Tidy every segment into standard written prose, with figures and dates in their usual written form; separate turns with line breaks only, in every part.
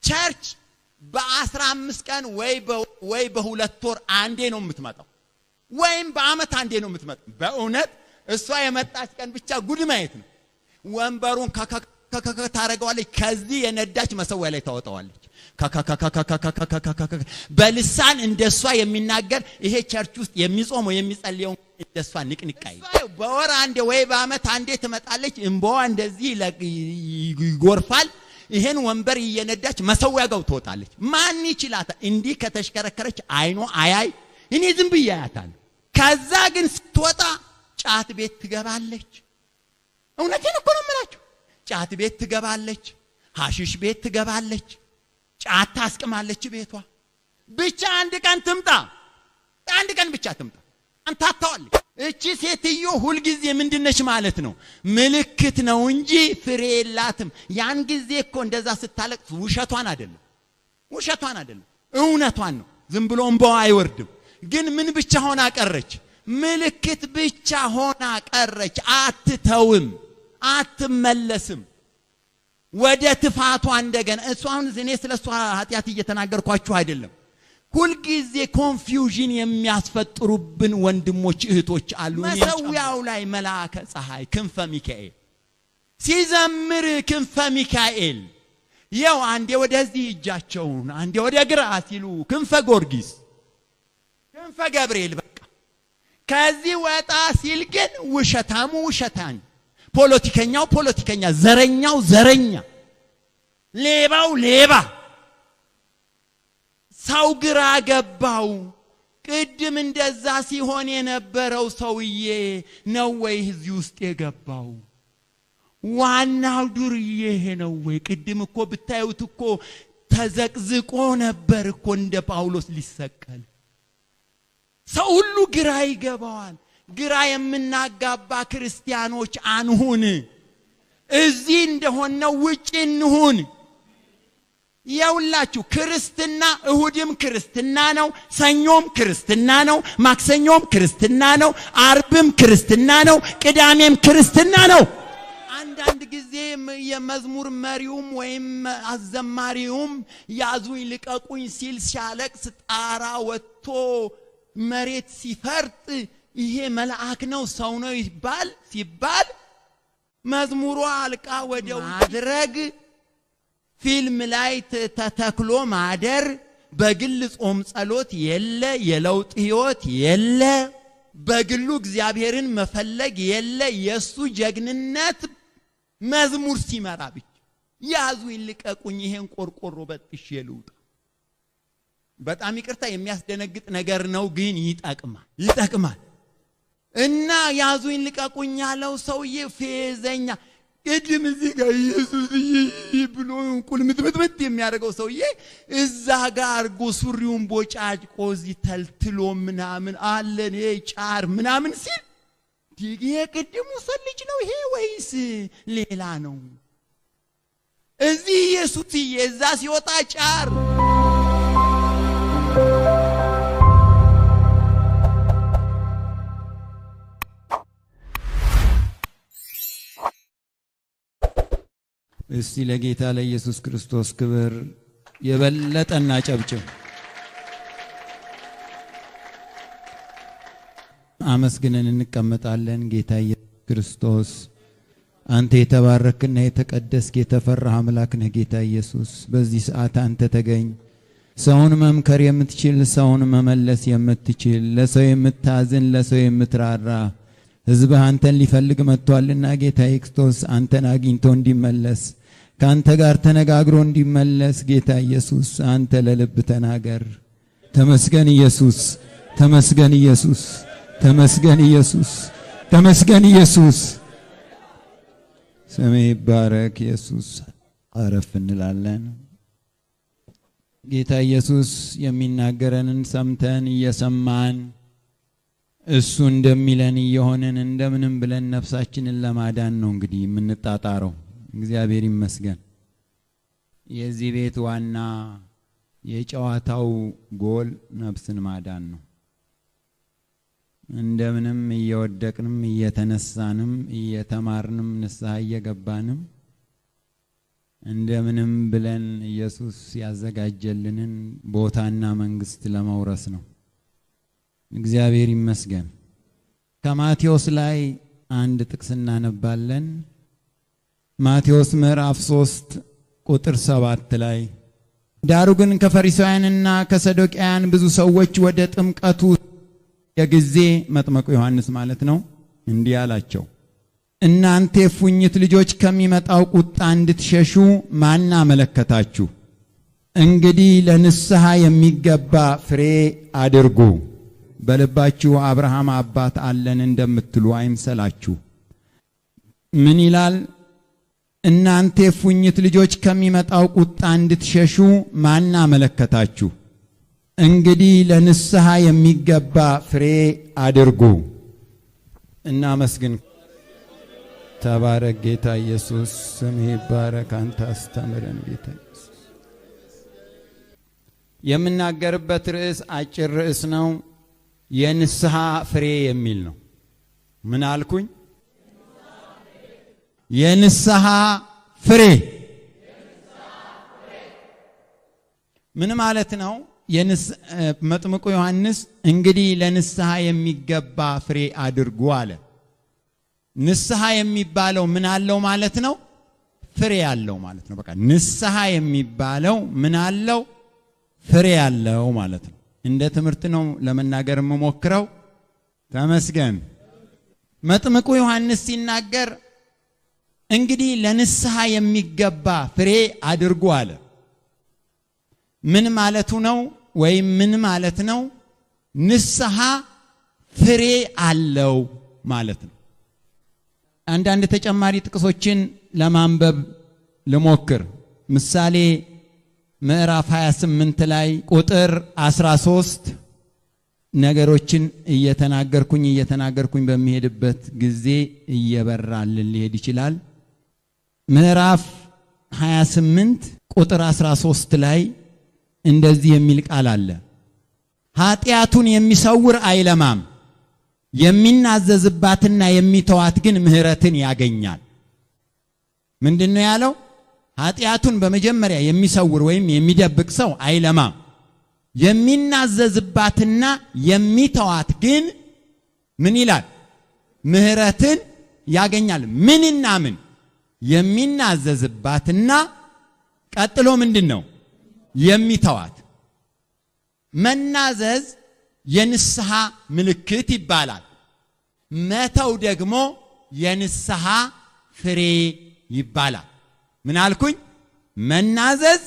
ቸርች በ15 ቀን ወይ በሁለት ወር አንዴ ነው የምትመጣው ወይም በአመት አንዴ ነው የምትመጣው በእውነት እሷ የመጣች ቀን ብቻ ጉድ ማየት ነው ወንበሩን ታረጋዋለች ከዚህ የነዳች መሰዊያ ላይ ታወጣዋለች በልሳን እንደሷ የሚናገር ይሄ ቸርች ውስጥ የሚጾመው የሚጸልየው እንደሷ ንቅንቃይ በወር አንዴ ወይ በአመት አንዴ ትመጣለች እንባዋ እንደዚህ ይጎርፋል ይሄን ወንበር እየነዳች መሰዊያ ጋር ትወጣለች ማን ይችላታል እንዲህ ከተሽከረከረች አይኖ አያይ እኔ ዝም ብያያታል ከዛ ግን ስትወጣ ጫት ቤት ትገባለች እውነቴን እኮ ነው የምላችሁ ጫት ቤት ትገባለች ሐሺሽ ቤት ትገባለች ጫት ታስቀማለች ቤቷ ብቻ አንድ ቀን ትምጣ አንድ ቀን ብቻ ትምጣ አንታታዋለች እቺ ሴትዮ ሁሉ ጊዜ ምንድነሽ ማለት ነው ምልክት ነው እንጂ ፍሬ የላትም ያን ጊዜ እኮ እንደዛ ስታለቅስ ውሸቷን አይደለም እውነቷን ነው ዝም ብሎ እንባዋ አይወርድም ግን ምን ብቻ ሆና ቀረች ምልክት ብቻ ሆና ቀረች አትተውም አትመለስም ወደ ትፋቷ እንደገና እሷን እኔ ስለሷ ኃጢያት እየተናገርኳችሁ አይደለም ሁሉ ጊዜ ኮንፊውዥን የሚያስፈጥሩብን ወንድሞች እህቶች አሉ መሰዊያው ላይ መልአከ ፀሐይ ክንፈ ሚካኤል ሲዘምር ክንፈ ሚካኤል ያው አንዴ ወደዚህ እጃቸውን አንዴ ወደ ግራ ሲሉ ክንፈ ጊዮርጊስ ክንፈ ገብርኤል በቃ ከዚህ ወጣ ሲል ግን ውሸታሙ ውሸታን ፖለቲከኛው ፖለቲከኛ ዘረኛው ዘረኛ ሌባው ሌባ ሰው ግራ ገባው ቅድም እንደዛ ሲሆን የነበረው ሰውዬ ነው ወይ እዚህ ውስጥ የገባው ዋናው ዱርዬ ነው ወይ ቅድም እኮ ብታዩት እኮ ተዘቅዝቆ ነበር እኮ እንደ ጳውሎስ ሊሰቀል ሰው ሁሉ ግራ ይገባዋል ግራ የምናጋባ ክርስቲያኖች አንሁን እዚህ እንደሆነው ውጪ እንሁን ያውላችሁ ክርስትና እሁድም ክርስትና ነው ሰኞም ክርስትና ነው ማክሰኞም ክርስትና ነው አርብም ክርስትና ነው ቅዳሜም ክርስትና ነው አንዳንድ ጊዜ የመዝሙር መሪውም ወይም አዘማሪውም ያዙኝ ልቀቁኝ ሲል ሲያለቅስ ጣራ ወጥቶ መሬት ሲፈርጥ ይሄ መልአክ ነው ሰው ነው ሲባል መዝሙሩ አልቃ ወዲያው ማድረግ ፊልም ላይ ተተክሎ ማደር በግል ጾም ጸሎት የለ የለውጥ ህይወት የለ በግሉ እግዚአብሔርን መፈለግ የለ የሱ ጀግንነት መዝሙር ሲመራ ብቻ ያዙኝ ልቀቁኝ ይሄን ቆርቆሮ በጥሽ የልውጣ በጣም ይቅርታ የሚያስደነግጥ ነገር ነው ግን ይጠቅማል እና ያዙኝ ልቀቁኝ ያለው ሰውዬ ፌዘኛ ቅድም እዚህ ጋር ኢየሱስ ብሎ ቁልምጥምጥምጥ የሚያደርገው ሰውዬ እዛ ጋር አርጎ ሱሪውን ቦጫጭቆ እዚህ ተልትሎ ምናምን አለን ጫር ምናምን ሲል የቅድሙ ሰልጅ ነው ይሄ ወይስ ሌላ ነው እዚህ ኢየሱስ እዛ ሲወጣ ጫር እስቲ ለጌታ ለኢየሱስ ክርስቶስ ክብር የበለጠና ጨብጭብ አመስግነን እንቀመጣለን ጌታ ኢየሱስ ክርስቶስ አንተ የተባረክና የተቀደስክ የተፈራህ አምላክ ነህ ጌታ ኢየሱስ በዚህ ሰዓት አንተ ተገኝ ሰውን መምከር የምትችል ሰውን መመለስ የምትችል ለሰው የምታዝን ለሰው የምትራራ ሕዝብህ አንተን ሊፈልግ መጥቷልና ጌታ ክርስቶስ አንተን አግኝቶ እንዲመለስ ካንተ ጋር ተነጋግሮ እንዲመለስ ጌታ ኢየሱስ አንተ ለልብ ተናገር ተመስገን ኢየሱስ ተመስገን ኢየሱስ ተመስገን ኢየሱስ ተመስገን ኢየሱስ ስምህ ይባረክ ኢየሱስ አረፍ እንላለን ጌታ ኢየሱስ የሚናገረንን ሰምተን እየሰማን እሱ እንደሚለን እየሆነን እንደምንም ብለን ነፍሳችንን ለማዳን ነው እንግዲህ የምንጣጣረው እግዚአብሔር ይመስገን የዚህ ቤት ዋና የጨዋታው ጎል ነፍስን ማዳን ነው እንደምንም እየወደቅንም እየተነሳንም እየተማርንም ንስሐ እየገባንም እንደምንም ብለን ኢየሱስ ያዘጋጀልንን ቦታና መንግስት ለማውረስ ነው። እግዚአብሔር ይመስገን። ከማቴዎስ ላይ አንድ ጥቅስ እናነባለን። ማቴዎስ ምዕራፍ 3 ቁጥር 7 ላይ ዳሩ ግን ከፈሪሳውያንና ከሰዶቃውያን ብዙ ሰዎች ወደ ጥምቀቱ የጊዜ መጥምቁ ዮሐንስ ማለት ነው እንዲህ አላቸው፣ እናንተ የፉኝት ልጆች ከሚመጣው ቁጣ እንድትሸሹ ማን አመለከታችሁ? እንግዲህ ለንስሐ የሚገባ ፍሬ አድርጉ። በልባችሁ አብርሃም አባት አለን እንደምትሉ አይምሰላችሁ። ምን ይላል? እናንተ የፉኝት ልጆች ከሚመጣው ቁጣ እንድትሸሹ ማን አመለከታችሁ? እንግዲህ ለንስሐ የሚገባ ፍሬ አድርጉ። እናመስግን። ተባረክ ጌታ ኢየሱስ፣ ስምህ ይባረክ። አንተ አስተምረን ጌታ ኢየሱስ። የምናገርበት ርዕስ አጭር ርዕስ ነው። የንስሐ ፍሬ የሚል ነው። ምን አልኩኝ? የንስሐ ፍሬ። ምን ማለት ነው? መጥምቁ ዮሐንስ እንግዲህ ለንስሐ የሚገባ ፍሬ አድርጉ አለ። ንስሐ የሚባለው ምን አለው ማለት ነው? ፍሬ አለው ማለት ነው። በቃ ንስሐ የሚባለው ምን አለው? ፍሬ አለው ማለት ነው። እንደ ትምህርት ነው ለመናገር የምሞክረው። ተመስገን። መጥምቁ ዮሐንስ ሲናገር እንግዲህ ለንስሐ የሚገባ ፍሬ አድርጉ አለ። ምን ማለቱ ነው? ወይም ምን ማለት ነው? ንስሐ ፍሬ አለው ማለት ነው። አንዳንድ ተጨማሪ ጥቅሶችን ለማንበብ ልሞክር። ምሳሌ ምዕራፍ 28 ላይ ቁጥር 13 ነገሮችን እየተናገርኩኝ በሚሄድበት ጊዜ እየበራልን ሊሄድ ይችላል። ምዕራፍ 28 ቁጥር 13 ላይ እንደዚህ የሚል ቃል አለ። ኃጢአቱን የሚሰውር አይለማም፣ የሚናዘዝባትና የሚተዋት ግን ምሕረትን ያገኛል። ምንድነው ያለው? ኃጢአቱን በመጀመሪያ የሚሰውር ወይም የሚደብቅ ሰው አይለማም፣ የሚናዘዝባትና የሚተዋት ግን ምን ይላል? ምሕረትን ያገኛል። ምንና ምን? የሚናዘዝባትና ቀጥሎ ምንድነው? የሚተዋት። መናዘዝ የንስሐ ምልክት ይባላል። መተው ደግሞ የንስሐ ፍሬ ይባላል። ምን አልኩኝ? መናዘዝ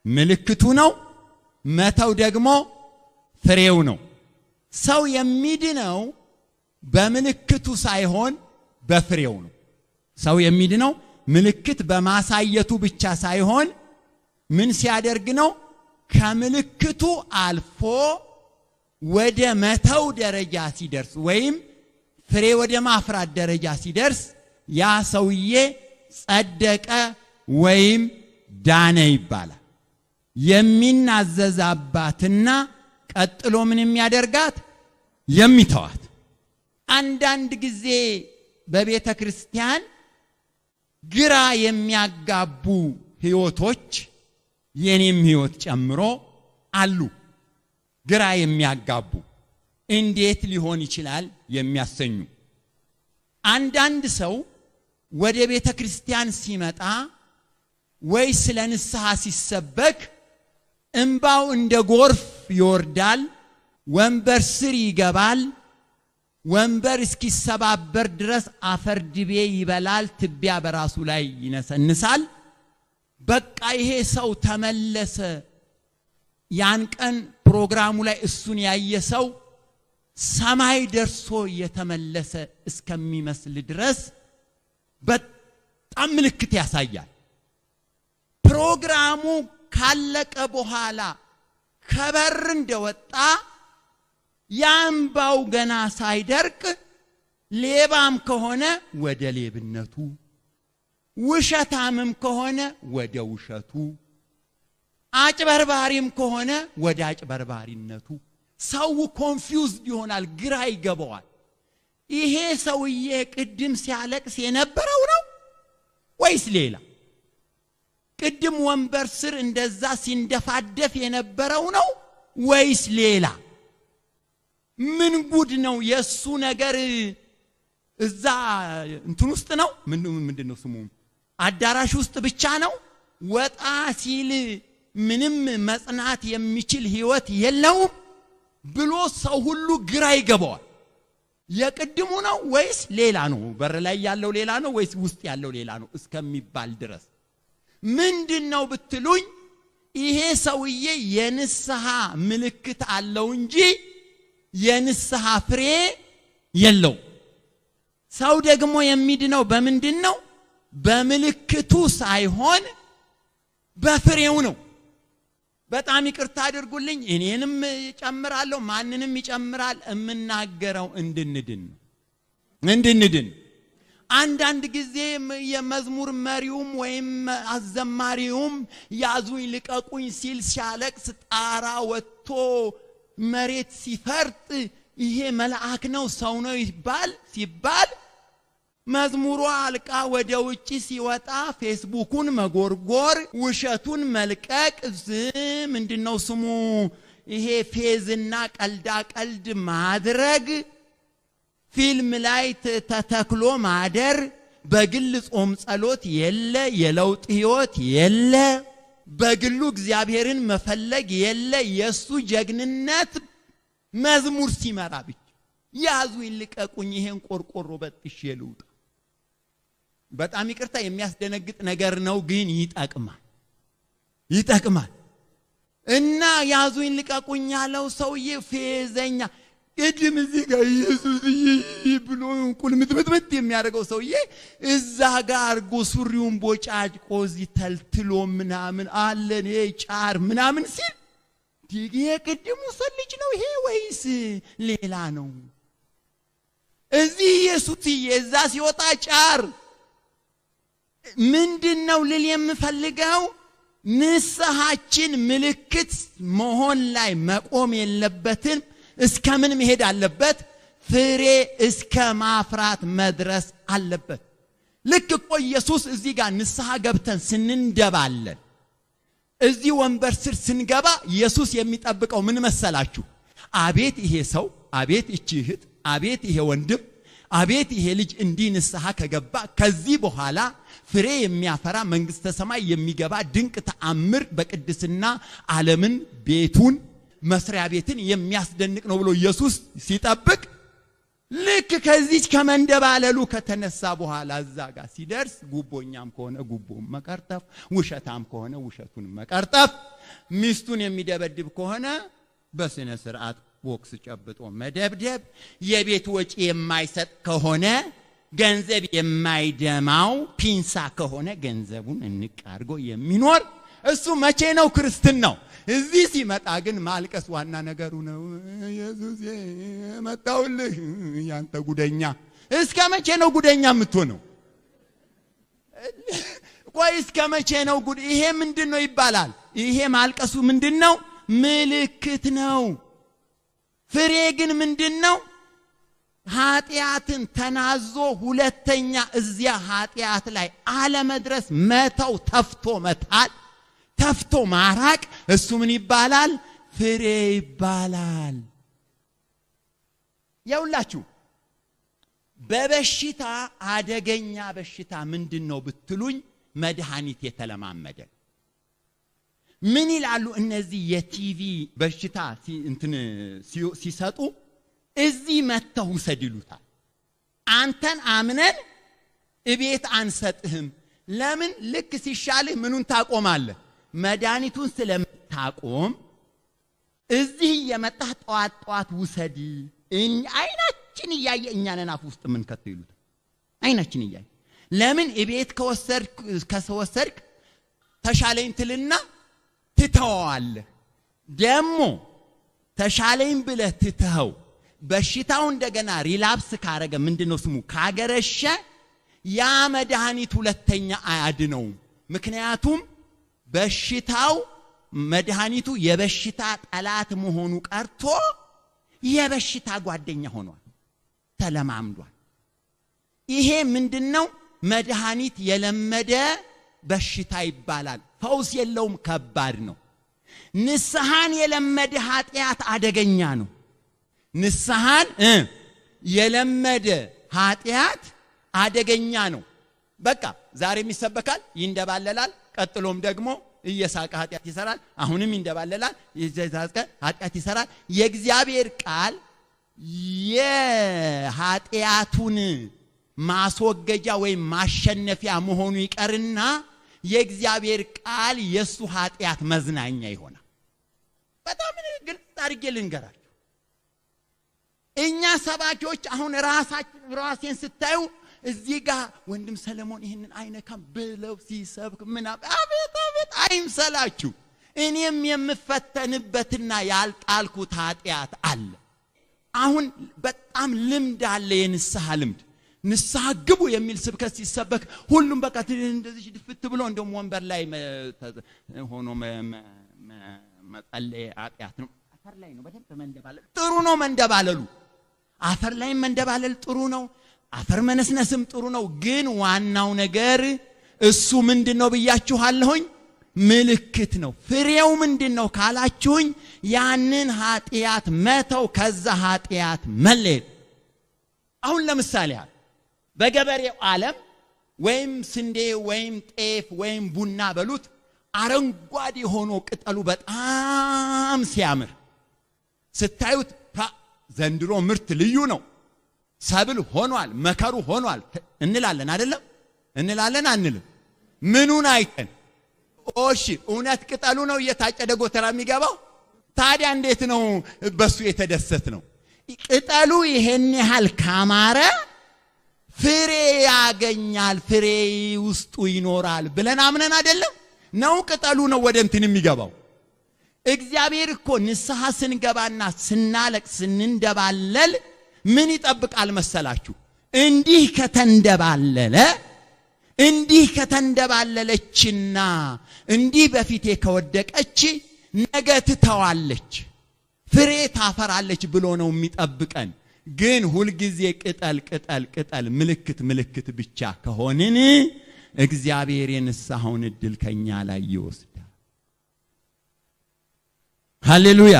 ምልክቱ ነው፣ መተው ደግሞ ፍሬው ነው። ሰው የሚድነው በምልክቱ ሳይሆን በፍሬው ነው። ሰው የሚድነው ምልክት በማሳየቱ ብቻ ሳይሆን ምን ሲያደርግ ነው? ከምልክቱ አልፎ ወደ መተው ደረጃ ሲደርስ ወይም ፍሬ ወደ ማፍራት ደረጃ ሲደርስ ያ ሰውዬ ጸደቀ ወይም ዳነ ይባላል። የሚናዘዛባትና ቀጥሎ ምን የሚያደርጋት? የሚተዋት። አንዳንድ ጊዜ በቤተ ክርስቲያን ግራ የሚያጋቡ ሕይወቶች የኔም ሕይወት ጨምሮ አሉ። ግራ የሚያጋቡ እንዴት ሊሆን ይችላል የሚያሰኙ። አንዳንድ ሰው ወደ ቤተ ክርስቲያን ሲመጣ ወይ ስለ ንስሐ ሲሰበክ እንባው እንደ ጎርፍ ይወርዳል፣ ወንበር ስር ይገባል፣ ወንበር እስኪሰባበር ድረስ አፈር ድቤ ይበላል፣ ትቢያ በራሱ ላይ ይነሰንሳል። በቃ ይሄ ሰው ተመለሰ። ያን ቀን ፕሮግራሙ ላይ እሱን ያየ ሰው ሰማይ ደርሶ የተመለሰ እስከሚመስል ድረስ በጣም ምልክት ያሳያል። ፕሮግራሙ ካለቀ በኋላ ከበር እንደወጣ ያንባው ገና ሳይደርቅ ሌባም ከሆነ ወደ ሌብነቱ፣ ውሸታምም ከሆነ ወደ ውሸቱ፣ አጭበርባሪም ከሆነ ወደ አጭበርባሪነቱ ሰው ኮንፊውዝድ ይሆናል፣ ግራ ይገባዋል። ይሄ ሰውዬ ቅድም ሲያለቅስ የነበረው ነው ወይስ ሌላ? ቅድም ወንበር ስር እንደዛ ሲንደፋደፍ የነበረው ነው ወይስ ሌላ? ምን ጉድ ነው የሱ ነገር? እዛ እንትን ውስጥ ነው ምንድነው ስሙ አዳራሽ ውስጥ ብቻ ነው? ወጣ ሲል ምንም መጽናት የሚችል ህይወት የለውም ብሎ ሰው ሁሉ ግራ ይገባዋል። የቅድሙ ነው ወይስ ሌላ ነው? በር ላይ ያለው ሌላ ነው ወይስ ውስጥ ያለው ሌላ ነው እስከሚባል ድረስ ምንድነው ብትሉኝ፣ ይሄ ሰውዬ የንስሐ ምልክት አለው እንጂ የንስሐ ፍሬ የለው። ሰው ደግሞ የሚድነው በምንድነው? በምልክቱ ሳይሆን በፍሬው ነው። በጣም ይቅርታ አድርጉልኝ፣ እኔንም ይጨምራለሁ ማንንም ይጨምራል። እምናገረው እንድንድን አንዳንድ ጊዜ የመዝሙር መሪውም ወይም አዘማሪውም ያዙኝ ልቀቁኝ ሲል ሲያለቅስ ጣራ ወጥቶ መሬት ሲፈርጥ ይሄ መልአክ ነው ሰው ነው ሲባል መዝሙሩ አልቃ ወደ ውጪ ሲወጣ ፌስቡኩን መጎርጎር፣ ውሸቱን መልቀቅ፣ ምንድነው ስሙ ይሄ ፌዝና ቀልዳ ቀልድ ማድረግ፣ ፊልም ላይ ተተክሎ ማደር፣ በግል ጾም ጸሎት የለ፣ የለውጥ ህይወት የለ፣ በግሉ እግዚአብሔርን መፈለግ የለ። የሱ ጀግንነት መዝሙር ሲመራ ብቻ ያዙኝ ልቀቁኝ ይሄን ቆርቆሮ በጥሼ ልውጣ። በጣም ይቅርታ የሚያስደነግጥ ነገር ነው፣ ግን ይጠቅማል። እና ያዙኝ ልቀቁኝ ያለው ሰውዬ ፌዘኛ ቅድም እዚህ ጋር ኢየሱስ ብሎ ቁልምጥምጥምጥ የሚያደርገው ሰውዬ እዛ ጋር አርጎ ሱሪውን ቦጫጭቆ እዚህ ተልትሎ ምናምን አለን ጫር ምናምን ሲል የቅድሙ ሰልጅ ነው ይሄ ወይስ ሌላ ነው? እዚህ ኢየሱስዬ እዛ ሲወጣ ጫር ምንድነው ልል የምፈልገው? ንስሐችን ምልክት መሆን ላይ መቆም የለበትም። እስከምን መሄድ አለበት? ፍሬ እስከ ማፍራት መድረስ አለበት። ልክ እኮ ኢየሱስ እዚህ ጋር ንስሐ ገብተን ስንንደባለን እዚህ ወንበር ስር ስንገባ ኢየሱስ የሚጠብቀው ምን መሰላችሁ? አቤት ይሄ ሰው፣ አቤት እቺ እህት፣ አቤት ይሄ ወንድም፣ አቤት ይሄ ልጅ እንዲህ ንስሐ ከገባ ከዚህ በኋላ ፍሬ የሚያፈራ መንግስተ ሰማይ የሚገባ ድንቅ ተአምር በቅድስና ዓለምን ቤቱን መስሪያ ቤትን የሚያስደንቅ ነው ብሎ ኢየሱስ ሲጠብቅ ልክ ከዚህ ከመንደባለሉ ከተነሳ በኋላ እዛ ጋር ሲደርስ ጉቦኛም ከሆነ ጉቦም መቀርጠፍ፣ ውሸታም ከሆነ ውሸቱን መቀርጠፍ፣ ሚስቱን የሚደበድብ ከሆነ በስነ ስርዓት ቦክስ ጨብጦ መደብደብ፣ የቤት ወጪ የማይሰጥ ከሆነ ገንዘብ የማይደማው ፒንሳ ከሆነ ገንዘቡን እንቅ አድርጎ የሚኖር እሱ መቼ ነው ክርስትናው? እዚህ ሲመጣ ግን ማልቀስ ዋና ነገሩ ነው። ኢየሱስ መጣውልህ ያንተ ጉደኛ። እስከ መቼ ነው ጉደኛ የምትሆነው? ቆይ እስከ መቼ ነው ጉድ? ይሄ ምንድነው ይባላል? ይሄ ማልቀሱ ምንድነው? ምልክት ነው። ፍሬ ግን ምንድነው? ኃጢአትን ተናዞ ሁለተኛ እዚያ ኃጢአት ላይ አለመድረስ፣ መተው፣ ተፍቶ መጣል፣ ተፍቶ ማራቅ፣ እሱ ምን ይባላል? ፍሬ ይባላል። ያውላችሁ በበሽታ አደገኛ በሽታ ምንድነው ብትሉኝ መድኃኒት የተለማመደ ምን ይላሉ እነዚህ የቲቪ በሽታ ሲሰጡ እዚህ መተው ሰድሉታል። አንተን አምነን እቤት አንሰጥህም። ለምን? ልክ ሲሻልህ ምኑን ታቆማለህ? መድኃኒቱን ስለምታቆም እዚህ የመጣህ ጧት ውሰድ። አይናችን እያየ እኛን አፍ ውስጥ ምን ከተው ይሉት አይናችን እያየ። ለምን? እቤት ከወሰድክ ተሻለኝ ትልና ትተዋለህ። ደሞ ተሻለኝ ብለህ ትተው በሽታው እንደገና ሪላፕስ ካረገ ምንድነው ስሙ ካገረሸ ያ መድኃኒት ሁለተኛ አያድነውም። ምክንያቱም በሽታው መድኃኒቱ የበሽታ ጠላት መሆኑ ቀርቶ የበሽታ ጓደኛ ሆኗል፣ ተለማምዷል። ይሄ ምንድነው? መድኃኒት የለመደ በሽታ ይባላል። ፈውስ የለውም፣ ከባድ ነው። ንስሐን የለመደ ኃጢአት አደገኛ ነው። ንስሐን የለመደ ኃጢአት አደገኛ ነው። በቃ ዛሬም ይሰበካል፣ ይንደባለላል፣ ቀጥሎም ደግሞ እየሳቀ ኃጢአት ይሰራል፣ አሁንም ይንደባለላል፣ እየሳቀ ኃጢአት ይሰራል። የእግዚአብሔር ቃል የኃጢአቱን ማስወገጃ ወይም ማሸነፊያ መሆኑ ይቀርና የእግዚአብሔር ቃል የሱ ኃጢአት መዝናኛ ይሆናል። በጣም ግልጽ አድርጌ ልንገራችሁ። እኛ ሰባኪዎች አሁን ራሴን ስታዩ እዚህ ጋር ወንድም ሰለሞን ይሄንን አይነካም ብለው ሲሰብክ ምናምን አቤት አይምሰላችሁ። እኔም የምፈተንበትና ያልጣልኩት ኃጢአት አለ። አሁን በጣም ልምድ አለ፣ የንስሐ ልምድ። ንስሐ ግቡ የሚል ስብከት ሲሰበክ ሁሉም በቃ እንደዚህ ድፍት ብሎ እንደም ወንበር ላይ ሆኖ መጸለይ ኃጢአት ነው። አፈር ላይ ነው በደንብ መንደባለል ጥሩ ነው። መንደባለሉ አፈር ላይ መንደባለል ጥሩ ነው። አፈር መነስነስም ጥሩ ነው። ግን ዋናው ነገር እሱ ምንድነው ብያችኋለሁኝ? ምልክት ነው። ፍሬው ምንድነው ካላችሁኝ ያንን ኃጢአት መተው፣ ከዛ ኃጢአት መለየት። አሁን ለምሳሌ በገበሬው ዓለም ወይም ስንዴ ወይም ጤፍ ወይም ቡና በሉት አረንጓዴ ሆኖ ቅጠሉ በጣም ሲያምር ስታዩት ዘንድሮ ምርት ልዩ ነው፣ ሰብል ሆኗል፣ መከሩ ሆኗል እንላለን አይደለም? እንላለን አንልም? ምኑን አይተን? ኦሺ እውነት ቅጠሉ ነው እየታጨደ ጎተራ የሚገባው? ታዲያ እንዴት ነው በሱ የተደሰት ነው? ቅጠሉ ይሄን ያህል ካማረ ፍሬ ያገኛል፣ ፍሬ ውስጡ ይኖራል ብለን አምነን አይደለም? ነው ቅጠሉ ነው ወደ እንትን የሚገባው? እግዚአብሔር እኮ ንስሐ ስንገባና ስናለቅ ስንንደባለል ምን ይጠብቃል መሰላችሁ? እንዲህ ከተንደባለለችና እንዲህ በፊቴ ከወደቀች ነገ ትተዋለች፣ ፍሬ ታፈራለች ብሎ ነው የሚጠብቀን። ግን ሁል ጊዜ ቅጠል ምልክት ብቻ ከሆንን እግዚአብሔር የንስሐውን እድል ከኛ ላይ ይወስዳል። ሃሌሉያ።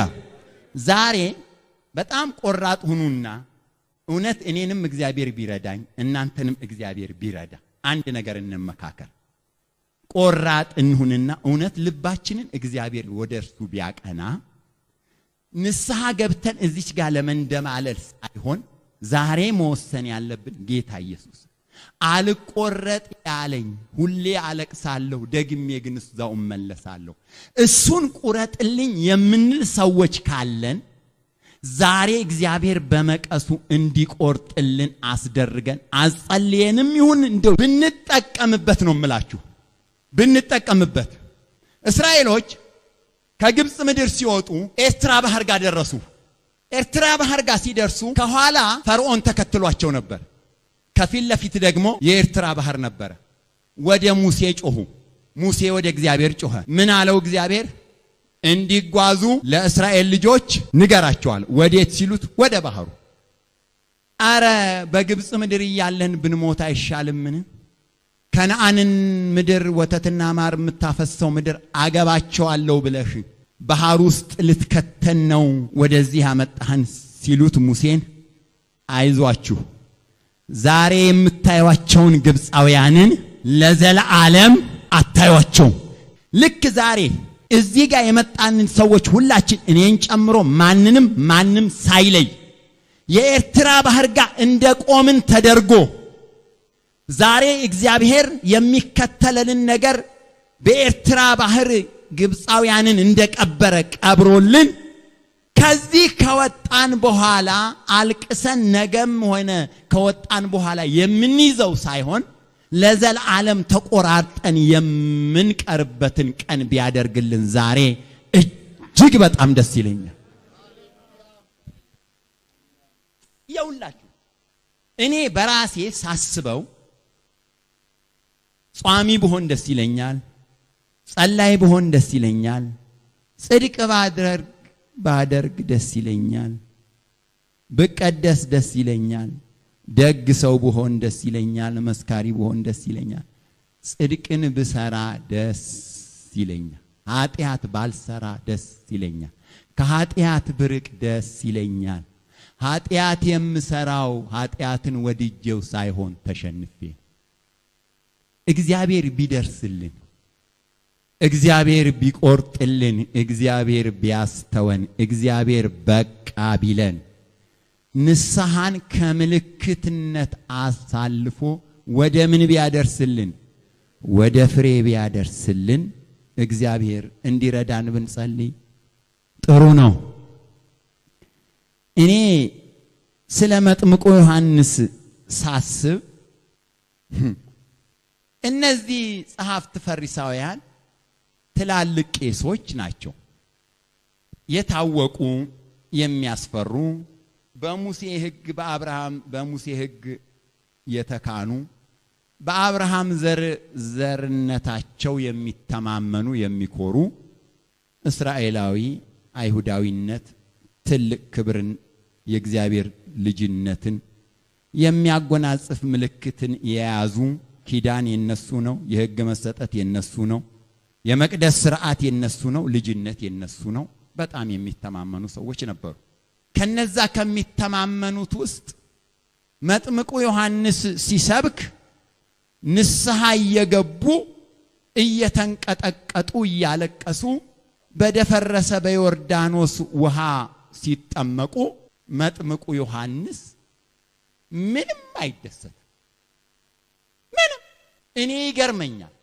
ዛሬ በጣም ቆራጥ ሁኑና እውነት እኔንም እግዚአብሔር ቢረዳኝ እናንተንም እግዚአብሔር ቢረዳ አንድ ነገር እንመካከር። ቆራጥ እንሁንና እውነት ልባችንን እግዚአብሔር ወደ እርሱ ቢያቀና ንስሐ ገብተን እዚች ጋር ለመንደማለል ሳይሆን ዛሬ መወሰን ያለብን ጌታ ኢየሱስ አልቆረጥ ያለኝ ሁሌ አለቅሳለሁ፣ ደግሜ ግን እዛው እመለሳለሁ፣ እሱን ቁረጥልኝ የምንል ሰዎች ካለን ዛሬ እግዚአብሔር በመቀሱ እንዲቆርጥልን አስደርገን አጸልየንም ይሁን እንደው ብንጠቀምበት ነው የምላችሁ። ብንጠቀምበት እስራኤሎች ከግብጽ ምድር ሲወጡ ኤርትራ ባህር ጋር ደረሱ። ኤርትራ ባህር ጋር ሲደርሱ ከኋላ ፈርዖን ተከትሏቸው ነበር፣ ከፊት ለፊት ደግሞ የኤርትራ ባህር ነበር። ወደ ሙሴ ጮሁ። ሙሴ ወደ እግዚአብሔር ጮኸ። ምን አለው እግዚአብሔር? እንዲጓዙ ለእስራኤል ልጆች ንገራቸዋል። ወዴት ሲሉት ወደ ባህሩ። አረ በግብጽ ምድር እያለን ብንሞት አይሻልምን? ከነዓንን ምድር ወተትና ማር የምታፈሰው ምድር አገባቸዋለሁ ብለሽ ባህር ውስጥ ልትከተን ነው ወደዚህ ያመጣህን ሲሉት ሙሴን አይዟችሁ፣ ዛሬ የምታዩዋቸውን ግብጻውያንን ለዘላለም አታዩዋቸው። ልክ ዛሬ እዚህ ጋር የመጣንን ሰዎች ሁላችን እኔን ጨምሮ ማንም ሳይለይ የኤርትራ ባህር ጋር እንደቆምን ተደርጎ ዛሬ እግዚአብሔር የሚከተለንን ነገር በኤርትራ ባህር ግብጻውያንን እንደቀበረ ቀብሮልን ከዚህ ከወጣን በኋላ አልቅሰን ነገም ሆነ ከወጣን በኋላ የምንይዘው ሳይሆን ለዘላለም ተቆራርጠን የምንቀርበትን ቀን ቢያደርግልን ዛሬ እጅግ በጣም ደስ ይለኛል። ይውላችሁ እኔ በራሴ ሳስበው ጿሚ ብሆን ደስ ይለኛል፣ ጸላይ ብሆን ደስ ይለኛል፣ ጽድቅ ባደርግ ደስ ይለኛል፣ ብቀደስ ደስ ይለኛል፣ ደግ ሰው ብሆን ደስ ይለኛል፣ መስካሪ ብሆን ደስ ይለኛል። ጽድቅን ብሰራ ደስ ይለኛል፣ ኃጢአት ባልሰራ ደስ ይለኛል፣ ከኃጢአት ብርቅ ደስ ይለኛል። ኃጢአት የምሰራው ኃጢአትን ወድጄው ሳይሆን ተሸንፌ። እግዚአብሔር ቢደርስልን፣ እግዚአብሔር ቢቆርጥልን፣ እግዚአብሔር ቢያስተወን፣ እግዚአብሔር በቃ ቢለን ንስሐን ከምልክትነት አሳልፎ ወደ ምን ቢያደርስልን? ወደ ፍሬ ቢያደርስልን እግዚአብሔር እንዲረዳን ብንጸልይ ጥሩ ነው። እኔ ስለ መጥምቁ ዮሐንስ ሳስብ እነዚህ ጸሐፍት ፈሪሳውያን ትላልቅ ቄሶች ናቸው። የታወቁ የሚያስፈሩ በሙሴ ሕግ በሙሴ ሕግ የተካኑ በአብርሃም ዘርነታቸው የሚተማመኑ የሚኮሩ እስራኤላዊ አይሁዳዊነት ትልቅ ክብርን የእግዚአብሔር ልጅነትን የሚያጎናጽፍ ምልክትን የያዙ ኪዳን የነሱ ነው፣ የሕግ መሰጠት የነሱ ነው፣ የመቅደስ ሥርዓት የነሱ ነው፣ ልጅነት የነሱ ነው። በጣም የሚተማመኑ ሰዎች ነበሩ። ከነዛ ከሚተማመኑት ውስጥ መጥምቁ ዮሐንስ ሲሰብክ ንስሐ እየገቡ እየተንቀጠቀጡ እያለቀሱ በደፈረሰ በዮርዳኖስ ውሃ ሲጠመቁ መጥምቁ ዮሐንስ ምንም አይደሰት። ምንም። እኔ ይገርመኛል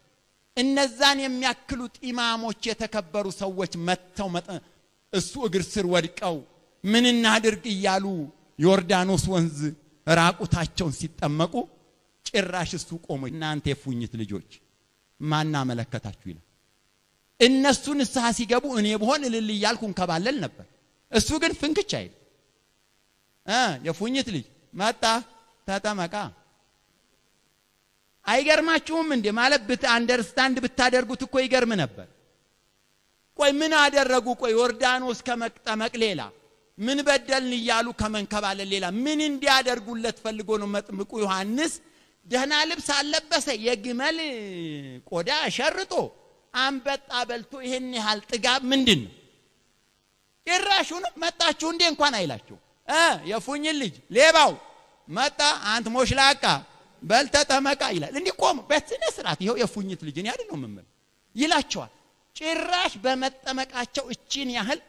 እነዛን የሚያክሉ ጢማሞች የተከበሩ ሰዎች መተው እሱ እግር ስር ወድቀው ምን እናድርግ እያሉ ዮርዳኖስ ወንዝ ራቁታቸውን ሲጠመቁ ጭራሽ እሱ ቆሞ እናንተ የፉኝት ልጆች ማና መለከታችሁ ይላል። እነሱ ንስሐ ሲገቡ እኔ በሆን እልል እያልኩ እንከባለል ነበር። እሱ ግን ፍንክች አይል። የፉኝት ልጅ መጣ ተጠመቃ። አይገርማችሁም እንዴ? ማለት አንደርስታንድ ብታደርጉት እኮ ይገርም ነበር። ቆይ ምን አደረጉ? ቆይ ዮርዳኖስ ከመጠመቅ ሌላ ምን በደልን እያሉ ከመንከባለል ሌላ ምን እንዲያደርጉለት ፈልጎ ነው መጥምቁ ዮሐንስ ደህና ልብስ አለበሰ፣ የግመል ቆዳ ሸርጦ አንበጣ በልቶ ይሄን ያህል ጥጋብ ምንድነው? ይራሹን መጣችሁ እንዴ እንኳን አይላችሁ። የፉኝ ልጅ ሌባው መጣ፣ አንተ ሞሽላቃ በልተ ተጠመቃ ይላል። እንዴ ቆም በስነ ስርዓት ይሄው የፉኝት ልጅ እኔ አይደል ነው መመል ይላቸዋል። ጭራሽ በመጠመቃቸው እቺን ያህል